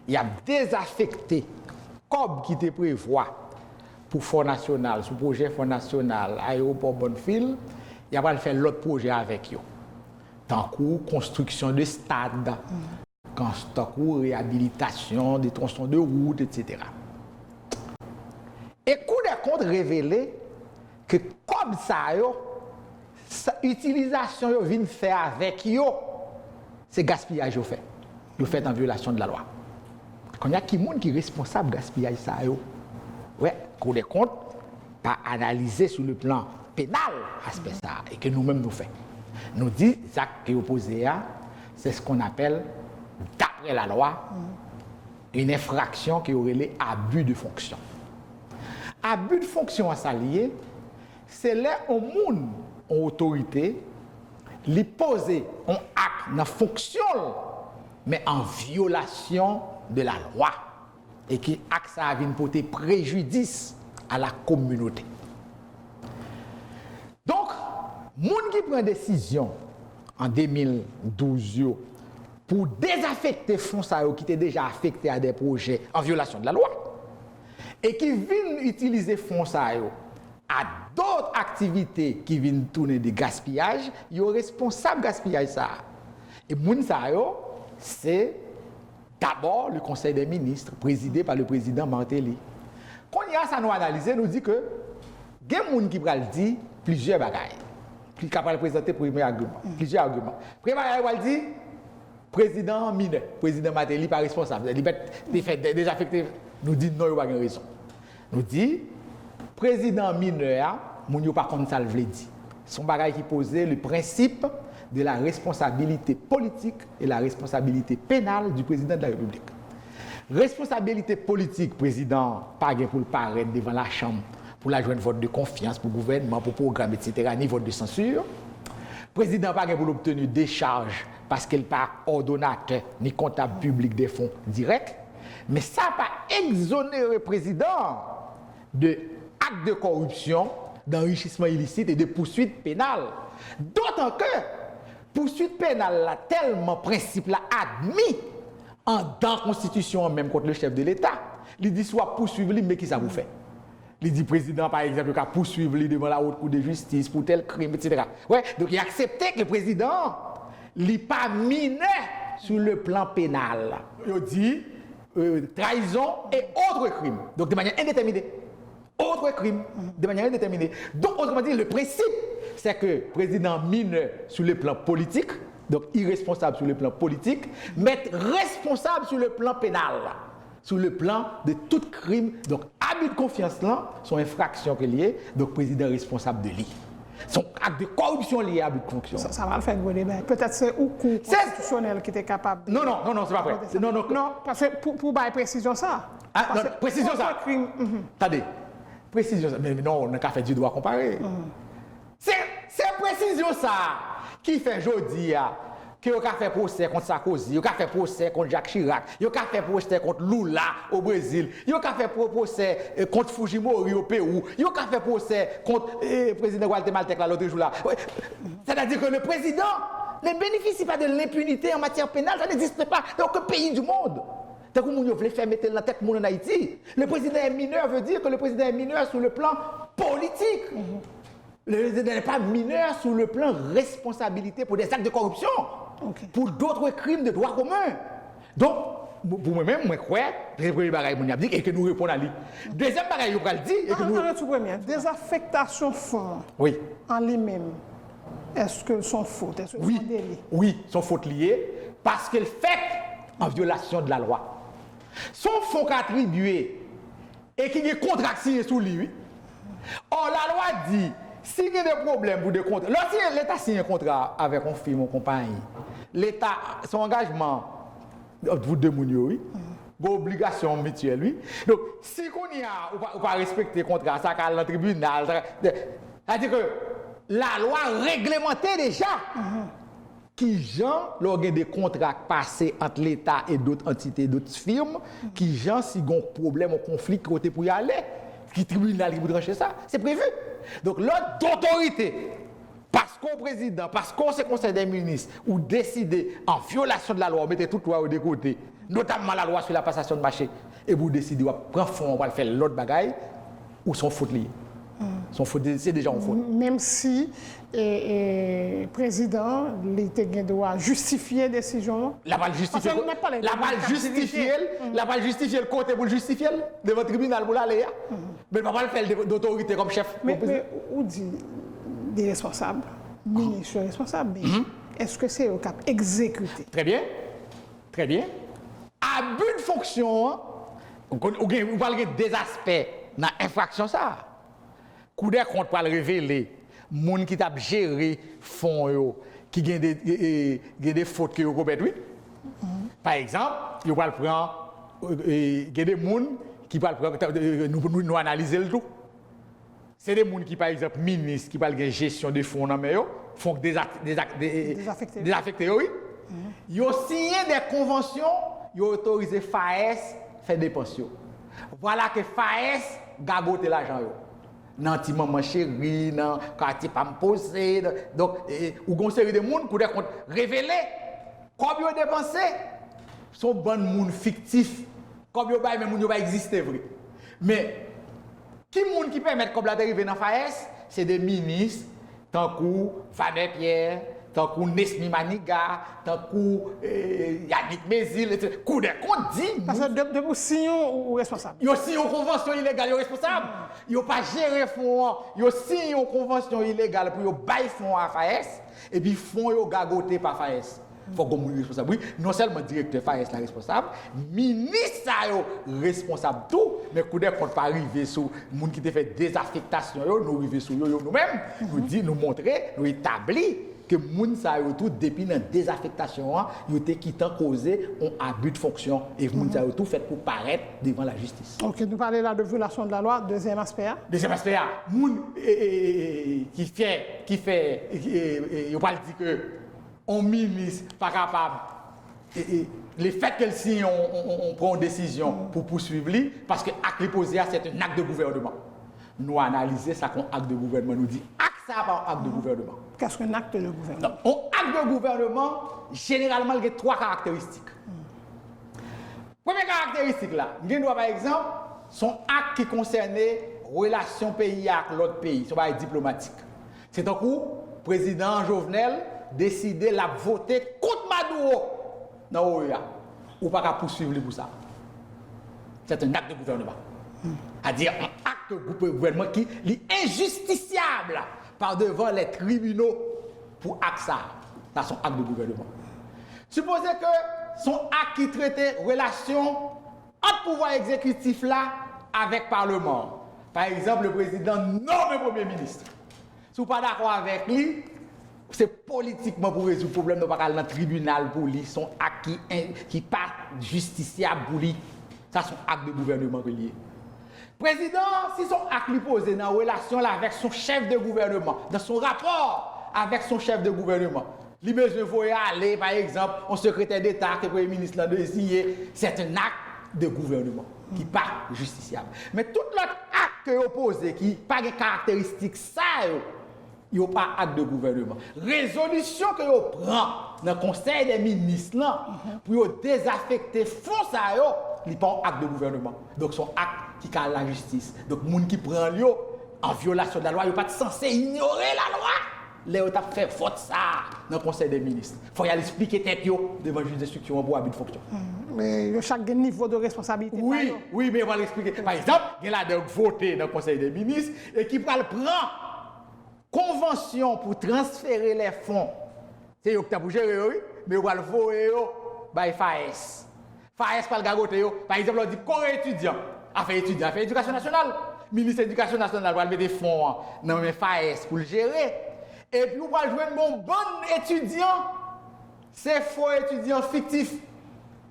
il a désaffecté comme qui était prévu pour Fonds national, sous projet Fonds national, aéroport Bonnefield, il va faire l'autre projet avec eux. Tant que construction de stades, tant que réhabilitation des tronçons de route, etc. Et Cour des comptes révélé que comme ça, l'utilisation que vient faire avec eux, c'est gaspillage au fait. Vous fait en violation de la loi. Quand il y a qui est responsable de gaspillage ça, ouais, Cour des comptes, pas analysé sur le plan pénal aspect ça, et que nous-mêmes nous faisons. Nous dit, actes qui opposés à, c'est ce qu'on appelle, d'après la loi, une infraction qui aurait les abus de fonction. Abus de fonction à s'allier, c'est là où monde en autorité, les poser un acte dans fonction, mais en violation de la loi. Et qui acte ça vient porter préjudice à la communauté. Donc, moun qui prend décision en 2012 pour désaffecter fonds qui étaient déjà affectés à des projets en violation de la loi et qui viennent utiliser fonds à d'autres activités qui viennent tourner de gaspillage, ils sont responsables de gaspillage ça. Et moun ça c'est d'abord le Conseil des ministres, présidé par le président Martelly. Quand il y a ça nous analyser, nous dit que il y a des gens qui vont dire plusieurs bagailles. Qui va présenter plusieurs arguments. Premier bagage, il dit président mineur, président Martelly pas responsable. Il fait désaffecté. Nous dit non, il n'y a pas de raison. Nous dit président mineur, moun yo pas contre ça le veut dire. Son bagage qui posait le principe de la responsabilité politique et la responsabilité pénale du président de la République. Responsabilité politique, président, pas pour le paraître devant la Chambre, pour la joindre vote de confiance, pour le gouvernement, pour le programme, etc., ni vote de censure. Président, pas pour l'obtenir des charges, parce qu'il n'est pas ordonnateur ni comptable public des fonds directs. Mais ça n'a pas exonéré le président de actes de corruption, d'enrichissement illicite et de poursuites pénales. D'autant que poursuite pénale là, tellement principe là admis en dans la Constitution même contre le chef de l'État. Il dit soit poursuivre lui, mais qui ça vous fait? Il dit président, par exemple, qui a poursuivre lui devant la haute cour de justice pour tel crime, etc. Ouais, donc il a accepté que le président n'est pas mineur sur le plan pénal. Il dit trahison et autres crimes. Donc de manière indéterminée. Autres crimes, de manière indéterminée. Donc, autrement dit, le principe, c'est que le président mineur sur le plan politique, donc irresponsable sur le plan politique, mais responsable sur le plan pénal. Sur le plan de tout crime. Donc, abus de confiance là, sont infractions liées, donc président responsable de lui. Son acte de corruption lié à abus de confiance. Ça va le faire gros débat. Peut-être c'est au cours constitutionnel qui était capable. Non, c'est pas vrai. Non, parce que pour bailler précision ça. Ah, non, précision ça. Attendez. Précision ça. Mais non, on n'a qu'à faire du droit comparé. C'est précision ça qui fait aujourd'hui que vous avez fait procès contre Sarkozy, vous avez fait procès contre Jacques Chirac, vous avez fait procès contre Lula au Brésil, vous avez fait procès contre Fujimori au Pérou, vous avez fait procès contre le président Guatemala l'autre jour là. C'est-à-dire que le président ne bénéficie pas de l'impunité en matière pénale, ça n'existe pas dans aucun pays du monde. Tant que vous voulez faire mettre la tête en Haïti, le président est mineur veut dire que le président est mineur sur le plan politique. Le président n'est pas mineur sur le plan responsabilité pour des actes de corruption, pour d'autres crimes de droit commun. Donc, pour moi-même, je crois que le premier bagage et que nous répondons à lui. Deuxième bagage, je vais le dire. Et que nous... Des affectations fonds en lui-même, est-ce qu'elles sont fautes? Est-ce qu'elles sont délit? Oui, sont fautes liées parce qu'elles fait en violation de la loi. Son fonds attribué et qui est contrat signé sous lui. Or, la loi dit, si il y a des problèmes pour des contrats, lorsque l'État signe un contrat avec une firme ou une compagnie, l'État, son engagement, vous deux oui, obligation mutuelle, oui. Donc, si on y a, ou pas respecter le contrat, ça va le tribunal, c'est-à-dire que la loi réglementait déjà. Qui genre, lorsqu'il y a des contrats passés entre l'État et d'autres entités, d'autres firmes, qui genre, si il y a un problème, un conflit, côté pour y aller, qui tribunal qui peut trancher ça, c'est prévu. Donc, l'autre d'autorité, parce qu'au président, parce qu'on se conseil des ministres, ou décider en violation de la loi, mettez toute loi au côté, notamment la loi sur la passation de marché, et vous décidez, on prend fond, on va faire l'autre bagaille, ou son faute liée. C'est déjà en faute. Même si le président doit justifier la décision. La balle justifier le côté pour le justifier devant le tribunal pour l'aller. Mais il ne va pas le faire d'autorité comme chef. Mais où dit des responsables, ministres responsables, est-ce que c'est au cap exécuté? Très bien. Très bien. Abus de fonction, vous parlez des aspects dans l'infraction ça. Coup des comptes pour le révéler, moun qui t'a géré fonds qui gagne des fautes que vous commettez, oui. Par exemple, vous va le prendre des moun qui va nous analyser le tout. C'est des moun qui par exemple ministre qui parlent de gestion des fonds dans mais font désaffecter oui. Ils ont signé des conventions, ils ont autorisé FAES faire des pensions. Voilà que FAES gagote l'argent nan ti maman chérie, nan quartier pas me poser. Donc, ou gon série de monde qui compte révéler combien ils dépensé sont bon monde fictif. Combien bay même monde va exister vrai. Mais qui monde qui permet comme la dériver dans FAES, c'est des ministres tant que Fabien Pierre, tant que Nesmi Maniga, tant que Yannick Mézil, etc. Coup de compte dit. Parce que de vous signer ou responsable. Ils ont signé une convention illégale, ils sont responsables. Ils n'ont pas géré fonds, ils ont signé une convention illégale pour bailler fonds à FAES, et puis fonds ils ont gagoté par FAES. Il faut qu'on soit responsable. Oui, non seulement directeur FAES est responsable, ministre est responsable tout, mais coup de compte pas arriver sur les gens qui ont fait des affectations, nous arrivons sur nous-mêmes, nous dit, nous montrer, nous établir que les gens qui tout depuis la désaffectation, ils ont quitté causé un abus de fonction et les gens qui ont tout fait pour paraître devant la justice. Ok, nous parlons là de violation de la loi, deuxième aspect. Deuxième aspect, qui fait, il va dire que on ministre pas capable. Le fait qu'elle signe, on prend une décision pour poursuivre lui, parce que l'acte posé, c'est un acte de gouvernement. Nous analysons ça comme acte de gouvernement. Nous dit acte ça par acte de gouvernement. Qu'est-ce qu'un acte de gouvernement? Un acte de gouvernement, généralement, il y a trois caractéristiques. Première caractéristique là, nous par exemple, son acte qui concernait relation pays avec l'autre pays, son bail diplomatique. C'est un coup, président Jovenel décidé la voter contre Maduro dans l'OEA. Ou pas qu'à poursuivre pour ça. C'est un acte de gouvernement. C'est-à-dire un acte de gouvernement qui est injusticiable par devant les tribunaux pour acte ça. Dans son acte de gouvernement. Supposez que son acte qui traitait relation entre pouvoir exécutif là avec Parlement. Par exemple, le président nomme le Premier ministre. Si vous n'êtes pas d'accord avec lui, c'est politiquement pour résoudre le problème, nous ne pas aller dans le tribunal pour lui, son acte qui n'est pas justiciable pour lui. Ça, c'est un acte de gouvernement relié. Président, si son acte lui posé dans la relation là, avec son chef de gouvernement, dans son rapport avec son chef de gouvernement, lui besoin voyer aller, par exemple, un secrétaire d'État que le Premier ministre l'a désigné, c'est un acte de gouvernement qui n'est pas justiciable. Mais tout l'autre acte que vous posez, qui n'a pas de caractéristiques, ça, il n'y a pas acte de gouvernement. Résolution que vous prenez dans le Conseil des ministres là, pour désaffecter fonds, ça, il n'y a pas un acte de gouvernement. Donc, son acte qui calme la justice. Donc, les gens qui prennent lui en violation de la loi, ils ne sont pas censés ignorer la loi. Les gens ont fait faute ça dans le Conseil des ministres. Il faut y aller expliquer tête devant le juge d'instruction pour habit de fonction. Mais chaque niveau de responsabilité. Oui, oui, mais on va l'expliquer. Par exemple, il y a là voté dans le Conseil des ministres et qui prend convention pour transférer les fonds. C'est eux qui ont géré, oui, mais on va le voyer par FAES. FAES par le gagoté. Par exemple, on dit corps étudiant, affaires étudiants, affaires éducation nationale. Le ministre de l'Éducation nationale va mettre des fonds dans le FAES pour le gérer. Et puis, on va jouer un bon étudiant. C'est faux étudiant fictif.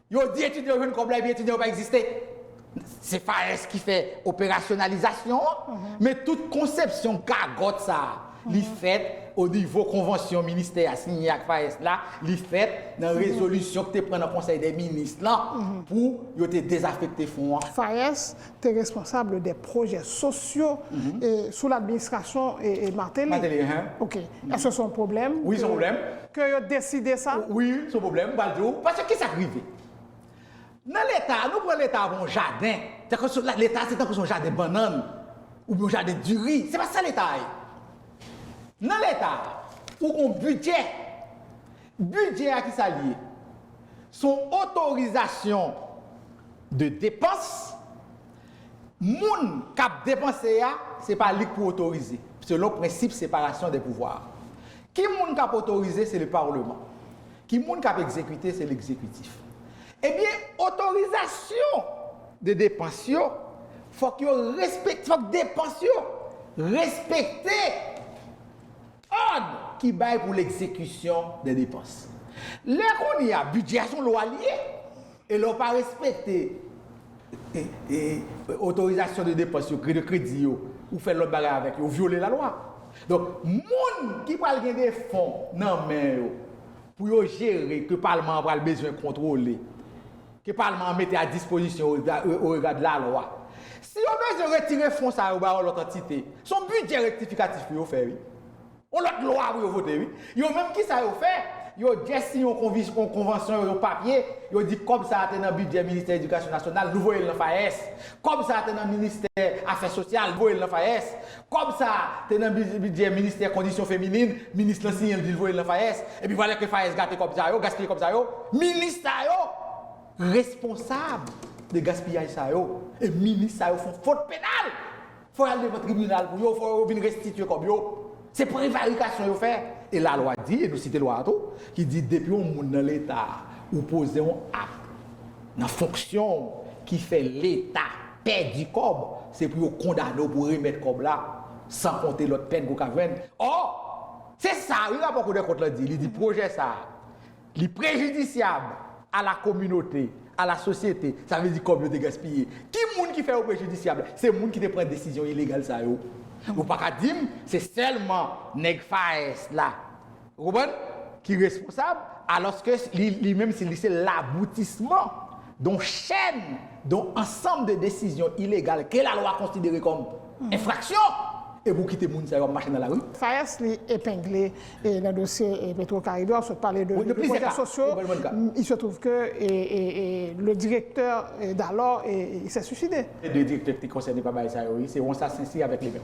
Ils ont dit étudiants jeunes comme là, et puis étudiants pas exister. C'est FAES qui fait opérationnalisation, mais toute conception gagote ça, li fait au niveau convention ministère signé avec FAES là, li fait dans résolution que tu prends dans le Conseil des ministres là pour te désaffecter fonds. FAES, tu es responsable des projets sociaux sous l'administration et Martelly. Ok. Est-ce que c'est un problème? Oui, c'est un problème. Que vous décidez ça? Oui, c'est un problème. Parce que qu'est-ce qui arrive? Dans l'État, nous prenons l'État pour un jardin. L'État, c'est comme son jardin de bananes ou un jardin de riz. C'est pas ça l'État. Dans l'État, où on budget à qui ça lié, son autorisation de dépenses, moun qui a dépensé, ce n'est pas lui pour autoriser. Selon le principe de séparation des pouvoirs. Qui moun qui a autorisé, c'est le Parlement. Qui moun qui a exécuté, c'est l'exécutif. Eh bien, autorisation de dépenses, il faut que respecte, faut que dépenses respecter ordre qui baille pour l'exécution des dépenses. Là qu'on y a budget son loi lié et l'on pas respecter autorisation de dépenses, de crédit ou faire l'autre bagarre avec ou violer la loi. Donc, moun qui parle des fonds non mais pour gérer que le Parlement a besoin de contrôler. Que le Parlement mette à disposition au regard de la loi. Si on veut retirer fonds à l'autre entité, son budget rectificatif pour faire, oui. On l'autre loi pour voter, oui. Yo même qui ça fait, yo signé une convention au papier, yo dit comme ça a dans le budget ministère de l'Éducation nationale, nous voyons le FAES. Comme ça a dans le ministère Affaires sociales, nous voyons le FAES. Comme ça a dans le budget ministère Conditions féminines, ministre le signe dit voyons le FAES. Et puis voilà que FAES gâté comme ça, gaspillé comme ça, ministre responsable de gaspillage ça et ministre ça font faute pénale. Faut aller devant le tribunal pour yo, faut venir restituer comme yo. C'est prévarication yo fait et la loi dit et nous citer loi tout qui dit depuis on monde dans l'état ou poser un acte dans fonction qui fait l'état perd du cob, c'est pour condamner pour remettre comme là sans compter l'autre peine qu'on a vendre. Oh, c'est ça, il a pas de compte dit, il dit projet ça. Il est préjudiciable à la communauté, à la société, ça veut dire combien de gaspiller. Qui moun qui fait au préjudiciable? C'est moun qui te prend décision illégale ça yo. Ou pas qu'à dire, c'est seulement nèg FAES là. Vous comprenez? Qui est responsable alors que lui-même c'est l'aboutissement d'une chaîne, d'un ensemble de décisions illégales que la loi considère comme infraction et pour quitter moun ça va marcher dans la rue. Fayez épinglé dans le dossier Petro-Caribé, on se parlait de projets sociaux. Il se trouve que le directeur d'alors s'est suicidé. Les deux directeurs qui concernés par ça, oui, c'est on s'associe avec les mêmes.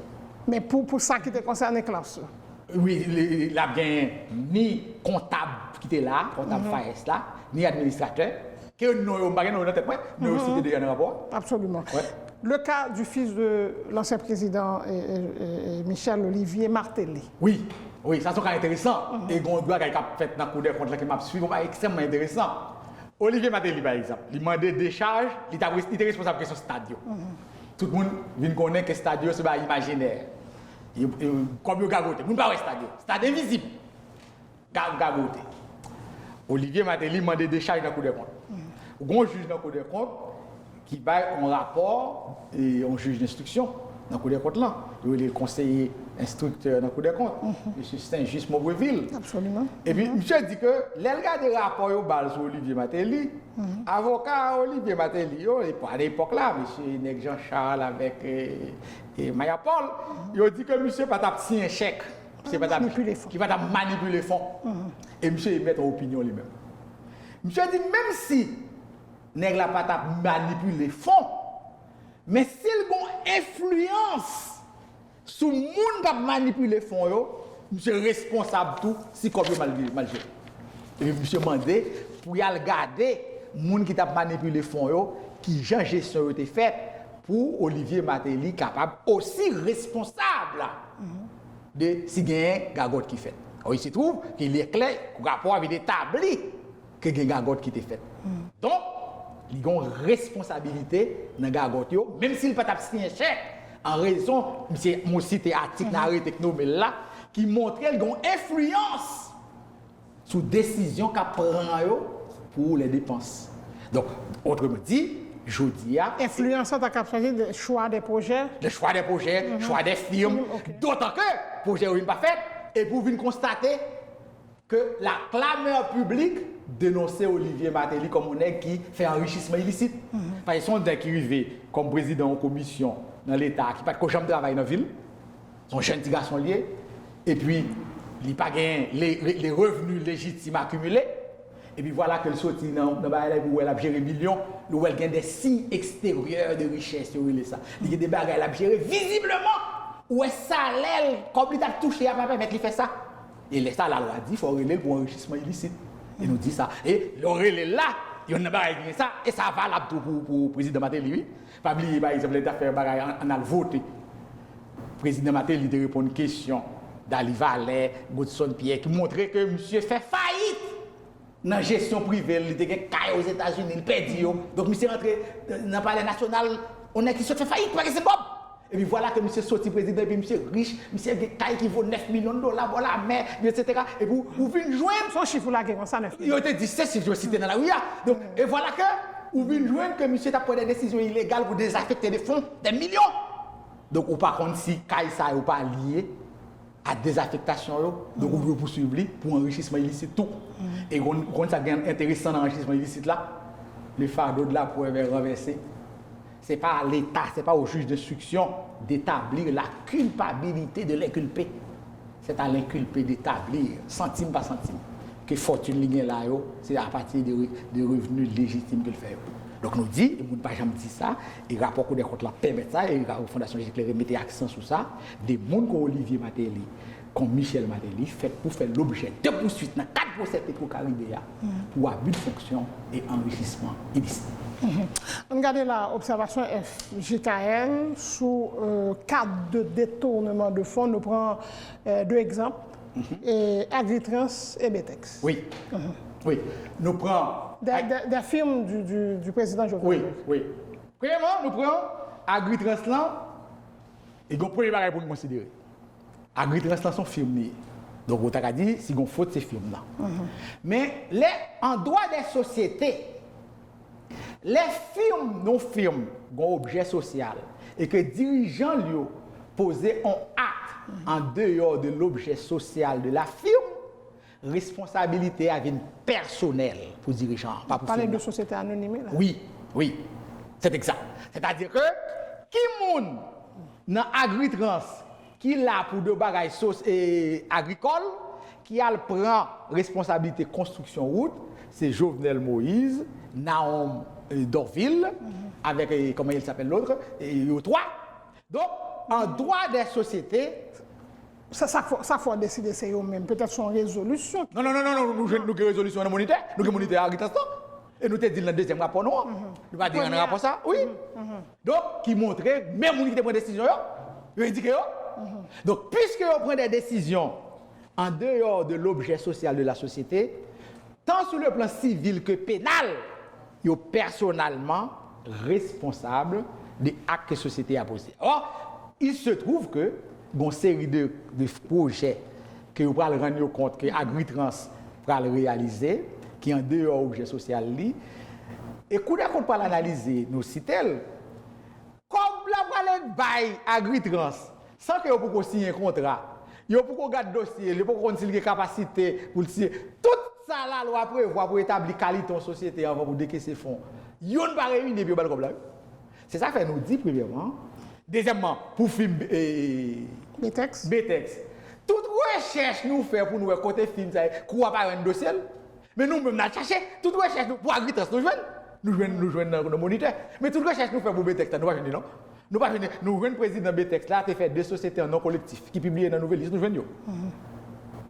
Mais pour ça qui était concerné classe. Oui, il n'y a bien ni comptable qui était là, comptable Fayez là, ni administrateur, que nous n'avons pas dans tête, nous aussi cité déjà dans le rapport. Absolument. Ouais. Le cas du fils de l'ancien président Michel Olivier Martelly. Oui, oui, ça c'est quand intéressant. Et on doit qu'il a fait dans le coup de compte là qui m'a suivi, c'est extrêmement intéressant. Olivier Martelly par exemple, il demandait des charges, il était responsable de son stade. Tout le monde vient connaître que le stade c'est pas imaginaire. Comme il gagote, il ne pas stade invisible. Gagote. Olivier Martelly demandait des charges dans le coup de compte. Un juge dans le coup de compte qui va un rapport et un juge d'instruction dans le coup de compte là. Il est le conseiller instructeur dans le coup de compte, M. Saint-Just Maubreville. Absolument. Et puis, monsieur dit que l'elga des rapports au bal sur Olivier Martelly, avocat Olivier Martelly, à l'époque là, M. Neg Jean-Charles avec Maya Paul, il dit que monsieur va signer un chèque qui va manipuler les fonds. Et monsieur il met en opinion lui-même. Monsieur dit même si nèg la pas manipuler les fonds, mais s'il a une influence sur le monde qui manipule les fonds, monsieur est responsable tout si comme mal géré. Et monsieur demandé pour y aller garder le monde qui a manipulé les fonds, qui Jean gestion a été faite pour Olivier Martelly capable aussi responsable de si gagne gagote qui fait. Alors il se trouve qu'il est clair que le rapport avait établi que gagne gagote qui était faite. Donc il a une responsabilité dans gagote même s'il pas signé un chèque en raison monsieur mon cité article dans techno là qui montre qu'il a une influence sur décision qu'a prend pour les dépenses. Donc autrement dit je dis influençant ta capacité de choix des projets. Le choix des projets, choix des firmes, d'autant que le projet n'est pas fait et pour venir constater que la clameur publique dénonçait Olivier Martelly comme un nègre qui fait enrichissement illicite. Par exemple, dès qu'il arrive comme président en commission dans l'État, qui n'a pas de jamais travailler dans la ville, son jeune petit garçon lié, et puis il n'a pas gagné les revenus légitimes accumulés. Et puis voilà que le sorti dans où elle a géré millions, où elle gagne des signes extérieurs de richesse. Il y a des bagages elle a géré visiblement, où est salaire, comme il a touché à pas permettre de faire ça. Et ça, la loi dit qu'il faut relayer pour enrichissement illicite. Il nous dit ça. Et le relais là, il n'y a pas de ça, et ça va valable pour le président Martelly. Pas oublier, par exemple, l'État fait un bagage en a voté. Le président Martelly a répondu à une question d'Ali Valais, Godson Pierre, qui montrait que monsieur fait faillite. Dans la gestion privée, il était caille aux États-Unis, il perdit. Donc, monsieur est rentré dans le palais national, on est qui se fait faillite, parce que c'est Bob. Et puis voilà que monsieur sorti président, et puis monsieur riche, monsieur a des cailles qui vaut 9 millions de dollars, voilà, mais, etc. Et vous venez joindre. Son chiffre là, ça 9 millions. Il a été 17 chiffres cités dans la rue. Donc, et voilà que vous venez joindre que monsieur a pris des décisions illégales pour désaffecter des fonds, des millions. Donc, ou par contre, si caille ça n'est pas lié à désaffectation, donc on veut poursuivre pour enrichissement illicite tout. Et quand ça devient intéressant dans l'enrichissement illicite là, le fardeau de la preuve est renversé. Ce n'est pas à l'État, ce n'est pas au juge d'instruction d'établir la culpabilité de l'inculpé. C'est à l'inculpé d'établir, centime par centime, que fortune ligne là, c'est à partir des revenus légitimes qu'il fait. Donc nous dit, et nous ne pas jamais dit ça, et le rapport des comptes là permet ça, et la Fondation Éclairée mettait accent sur ça, des gens comme Olivier Martelly, comme Michel Martelly, fait pour faire l'objet de poursuites dans 4 procès Petro-Caribé pour abus de fonction et enrichissement illicite. On regarde l'observation FJKL sous cadre de détournement de fonds. Nous prenons 2 exemples, Agritrans et Betex. Oui. Oui, nous prenons... Des firmes du président Jovenel. Oui. Premièrement, nous prenons Agritrans et nous prenons pareil pour nous considérer. Agritrans sont firmes. Donc, on t'a dit, si on faute, c'est firmes là. Mais en droit des sociétés, les firmes, non firmes, ont objet social et que dirigeants lui posaient un acte en dehors de l'objet social de la firme, responsabilité à une personnelle pour dirigeant, pas pour parler de société anonyme là. Oui, c'est exact. C'est-à-dire que qui monde dans Agritrans qui là pour de bagages agricoles, qui a prend responsabilité construction route, c'est Jovenel Moïse, Naom Dorville, avec, comment il s'appelle l'autre, et trois. Donc, en droit des sociétés, ça faut décider, c'est eux-mêmes. Peut-être son résolution. Non, nous avons résolution monétaire, nous avons monétaire agriculture. Et nous te dit dans le deuxième rapport, non? Nous pas dire dans le rapport ça? Oui. Donc, qui montrait, même nous qui prend des décisions, ils indiquent. Donc, puisque on prend des décisions en dehors de l'objet social de la société, tant sur le plan civil que pénal, ils sont personnellement responsables des actes que la société a posés. Or, il se trouve que, une série de projets que vous pouvez rendre compte que Agritrans va réaliser, qui est en dehors de l'objet social, et quand on peut l'analyser, nous citons, comme la bail Agritrans, sans que vous puissiez signer un contrat, vous pouvez garder le dossier, vous pouvez considérer les capacités pour le signer. Tout ça, la loi prévoit pour établir qualité en société avant pour décaisser fonds. Vous ne pouvez pas réunir, puis vous ne pouvez pas. C'est ça que nous dit, premièrement. Deuxièmement, pour film BTEX. Toute recherche nous fait pour nous côté film, ça quoi pas un dossier. Mais nous-mêmes, nous cherchons, toute recherche pour Agritrans, nous jouons dans le moniteur. Mais toute recherche nous fait pour BTEX, nous ne pouvons pas venir, non? Nous ne pouvons pas nous jouons le président BTEX, là, tu fait deux sociétés en non collectif qui publient dans la nouvelle liste, nous jouons.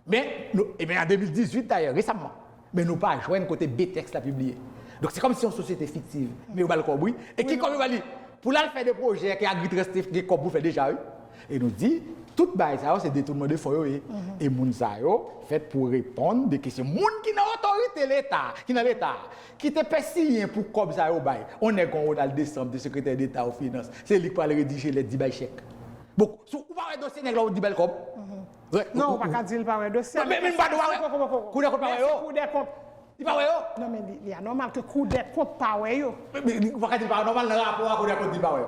Mais, en 2018 d'ailleurs, récemment, mais nous pas joindre côté BTEX l'a publié. Donc c'est comme si on société fictive, mais au balcon, oui. Et qui comme il va dire, pour là faire des projets qui Agritrans qui comme vous fait déjà, et nous dit, tout bail ça c'est détournement de fonds et moun ça fait pour répondre des questions. Moun qui n'a autorité l'État, qui te paie signer pour comme ça au bail. On est con dans le décembre de secrétaire d'État aux finances. C'est lui qui va rédiger les 10 bail chèques. Bon, ou pas un dossier nèg là 10 bail comme. Non, pas dire pas un dossier. Mais pas droit. Coup de compte pas yo. Il pas yo. Non mais il est normal que coup de compte pas yo. Mais pas dire pas normal le rapport coup de compte dit pas yo.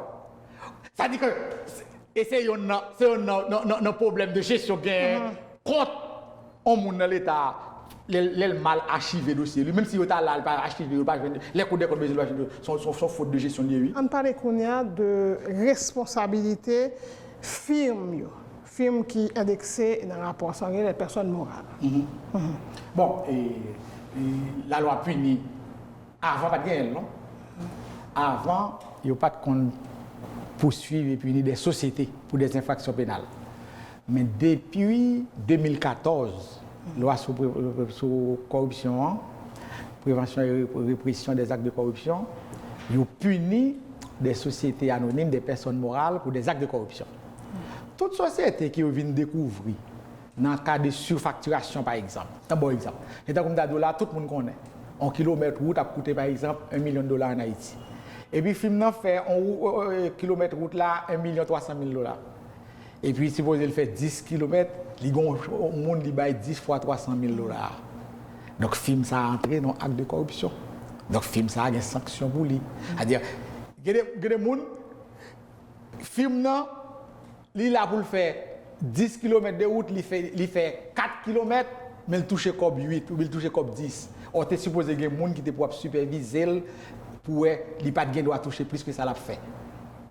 Ça dit que et c'est un problème de gestion gain contre on moun dans l'état les mal archivé dossier même si on a là pas archivé pas les coups de compte sont faute de gestion lié. On parle de responsabilité firme qui indexé dans le rapport sans les personnes morales. Bon et la loi punit avant pas de gain non. Avant il y a pas de poursuivre et punir des sociétés pour des infractions pénales. Mais depuis 2014, loi sur corruption, prévention et répression des actes de corruption, il punit des sociétés anonymes, des personnes morales pour des actes de corruption. Toute société qui vient découvrir, dans le cas de surfacturation par exemple, un bon exemple, et comme $, tout le monde connaît. Un kilomètre route a coûté par exemple $1 million en Haïti. Et puis, film n'a fait un kilomètre route là, $1,300,000. Et puis, supposé il fait 10 km, il y a un monde qui baille 10 fois $300,000. Donc, film ça a entré dans l'acte de corruption. Donc, film ça a une sanction pour lui. C'est-à-dire, il y a des gens, film il est là pour faire 10 km de route, il fait 4 km, mais il touche comme 8 ou il touche comme 10. On est supposé qu'il y a des gens qui te superviser pour ne pas toucher plus que ça l'a fait.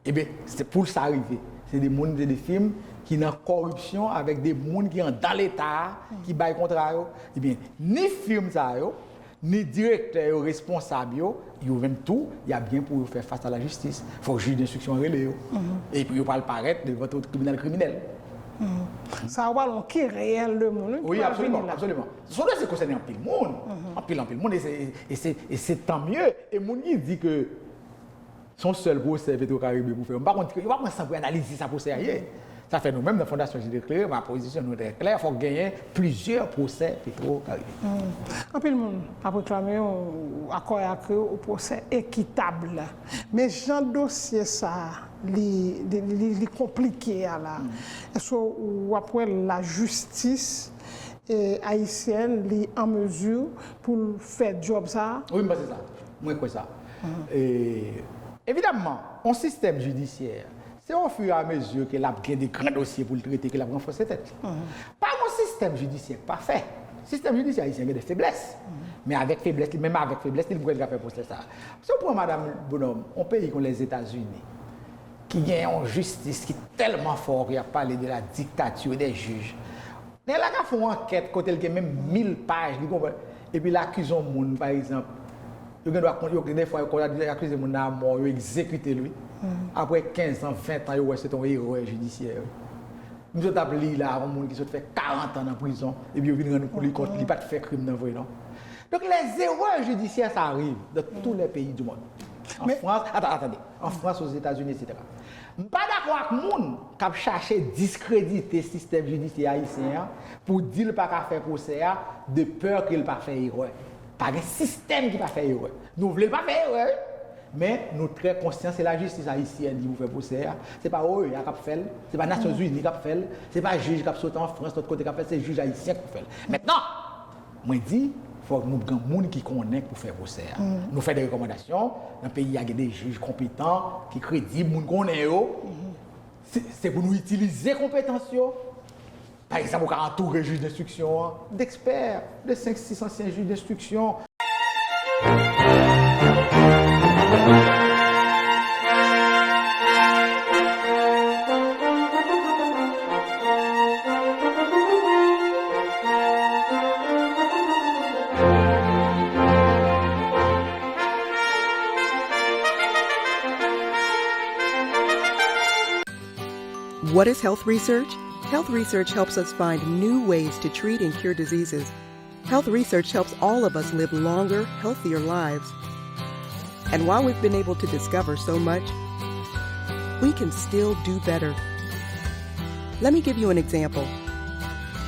Et bien, c'est pour ça arriver. C'est des gens, des films qui sont en corruption avec des gens qui sont dans l'État, qui baillent contre eux. Eh bien, ni film ça, ni directeur responsable, ils ont même tout, il y a bien pour faire face à la justice. Il faut que le juge d'instruction relève. Et puis, il ne faut pas paraître devant tout criminel. Ça va alors qui est réel le monde. Oui, absolument. Ce dossier concerne un pile monde. Un pile monde. Et c'est tant mieux. Et mon qui dit que son seul procès Petro-Caribé pour faire. Par contre, il ne va pas sans analyser ça pour sérieux. Ça fait nous-mêmes dans la Fondation J.D. ma position nous est claire. Il faut gagner plusieurs procès Petro-Caribé. Un pile monde a proclamé un accord au procès équitable. Mais Jean dossier ça. Les compliqué là. Est-ce que après la justice haïtienne est en mesure pour faire job ça? Oui, mais c'est ça. Moi quoi ça. Et évidemment, un système judiciaire, c'est au fur et à mesure qu'il a des grands dossiers pour le traiter qu'il a renforcé tête. Pas un système judiciaire parfait. Le système judiciaire haïtien a des faiblesses. Mais avec faiblesse, même avec faiblesse, il pourrait faire procès ça. Si on prend Madame Bonhomme, on pays comme les États-Unis. qui a une justice qui est tellement forte qu'il a parlé de la dictature des juges. Mais là, quand on fait une enquête, quand il y a même 1000 pages, et puis l'accuse un monde, par exemple, des fois, il a accusé un monde à mort, il a exécuté lui. Après 15 ans, 20 ans, c'est un héros judiciaire. Nous sommes appelés là, un monde qui se fait 40 ans en prison, et puis il vient pour lui compte, il n'a pas fait crime dans le vrai, non? Donc les erreurs judiciaires, ça arrive dans tous les pays du monde. En France, attendez, en France, aux États-Unis, etc. Je ne suis pas d'accord avec les gens qui ont cherché à discréditer le système judiciaire haïtien pour dire qu'il ne peut pas faire procès de peur qu'il ne peut pas faire erreur. Pas un système qui ne peut pas faire erreur. Nous ne voulons pas faire erreur, mais nous sommes très conscients que c'est la justice haïtienne qui fait procès. Ce n'est pas eux qui ont fait, ce n'est pas les Nations Unies qui ont fait, ce n'est pas le juge qui a sauté en France, l'autre côté qui a fait, c'est le juge haïtien qui a fait. Maintenant, moi je dis, il faut que nous ayons des gens qui connaissent pour faire procès. Nous faisons des recommandations. Dans le pays, il y a des juges compétents, qui crédibles, qui connaissent. C'est pour nous utiliser les compétences. Par exemple, on a entouré les juges d'instruction, d'experts, de 5-6 anciens juges d'instruction. What is health research? Health research helps us find new ways to treat and cure diseases. Health research helps all of us live longer, healthier lives. And while we've been able to discover so much, we can still do better. Let me give you an example.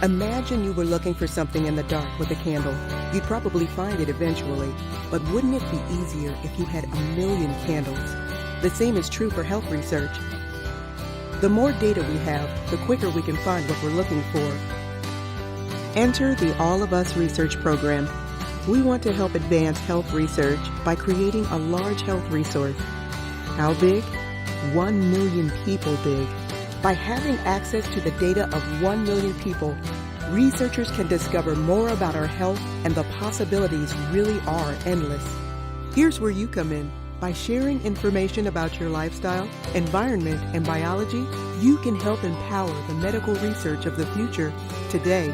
Imagine you were looking for something in the dark with a candle. You'd probably find it eventually, but wouldn't it be easier if you had 1,000,000 candles? The same is true for health research. The more data we have, the quicker we can find what we're looking for. Enter the All of Us Research Program. We want to help advance health research by creating a large health resource. How big? 1,000,000 people big. By having access to the data of 1,000,000 people, researchers can discover more about our health, and the possibilities really are endless. Here's where you come in. By sharing information about your lifestyle, environment, and biology, you can help empower the medical research of the future today.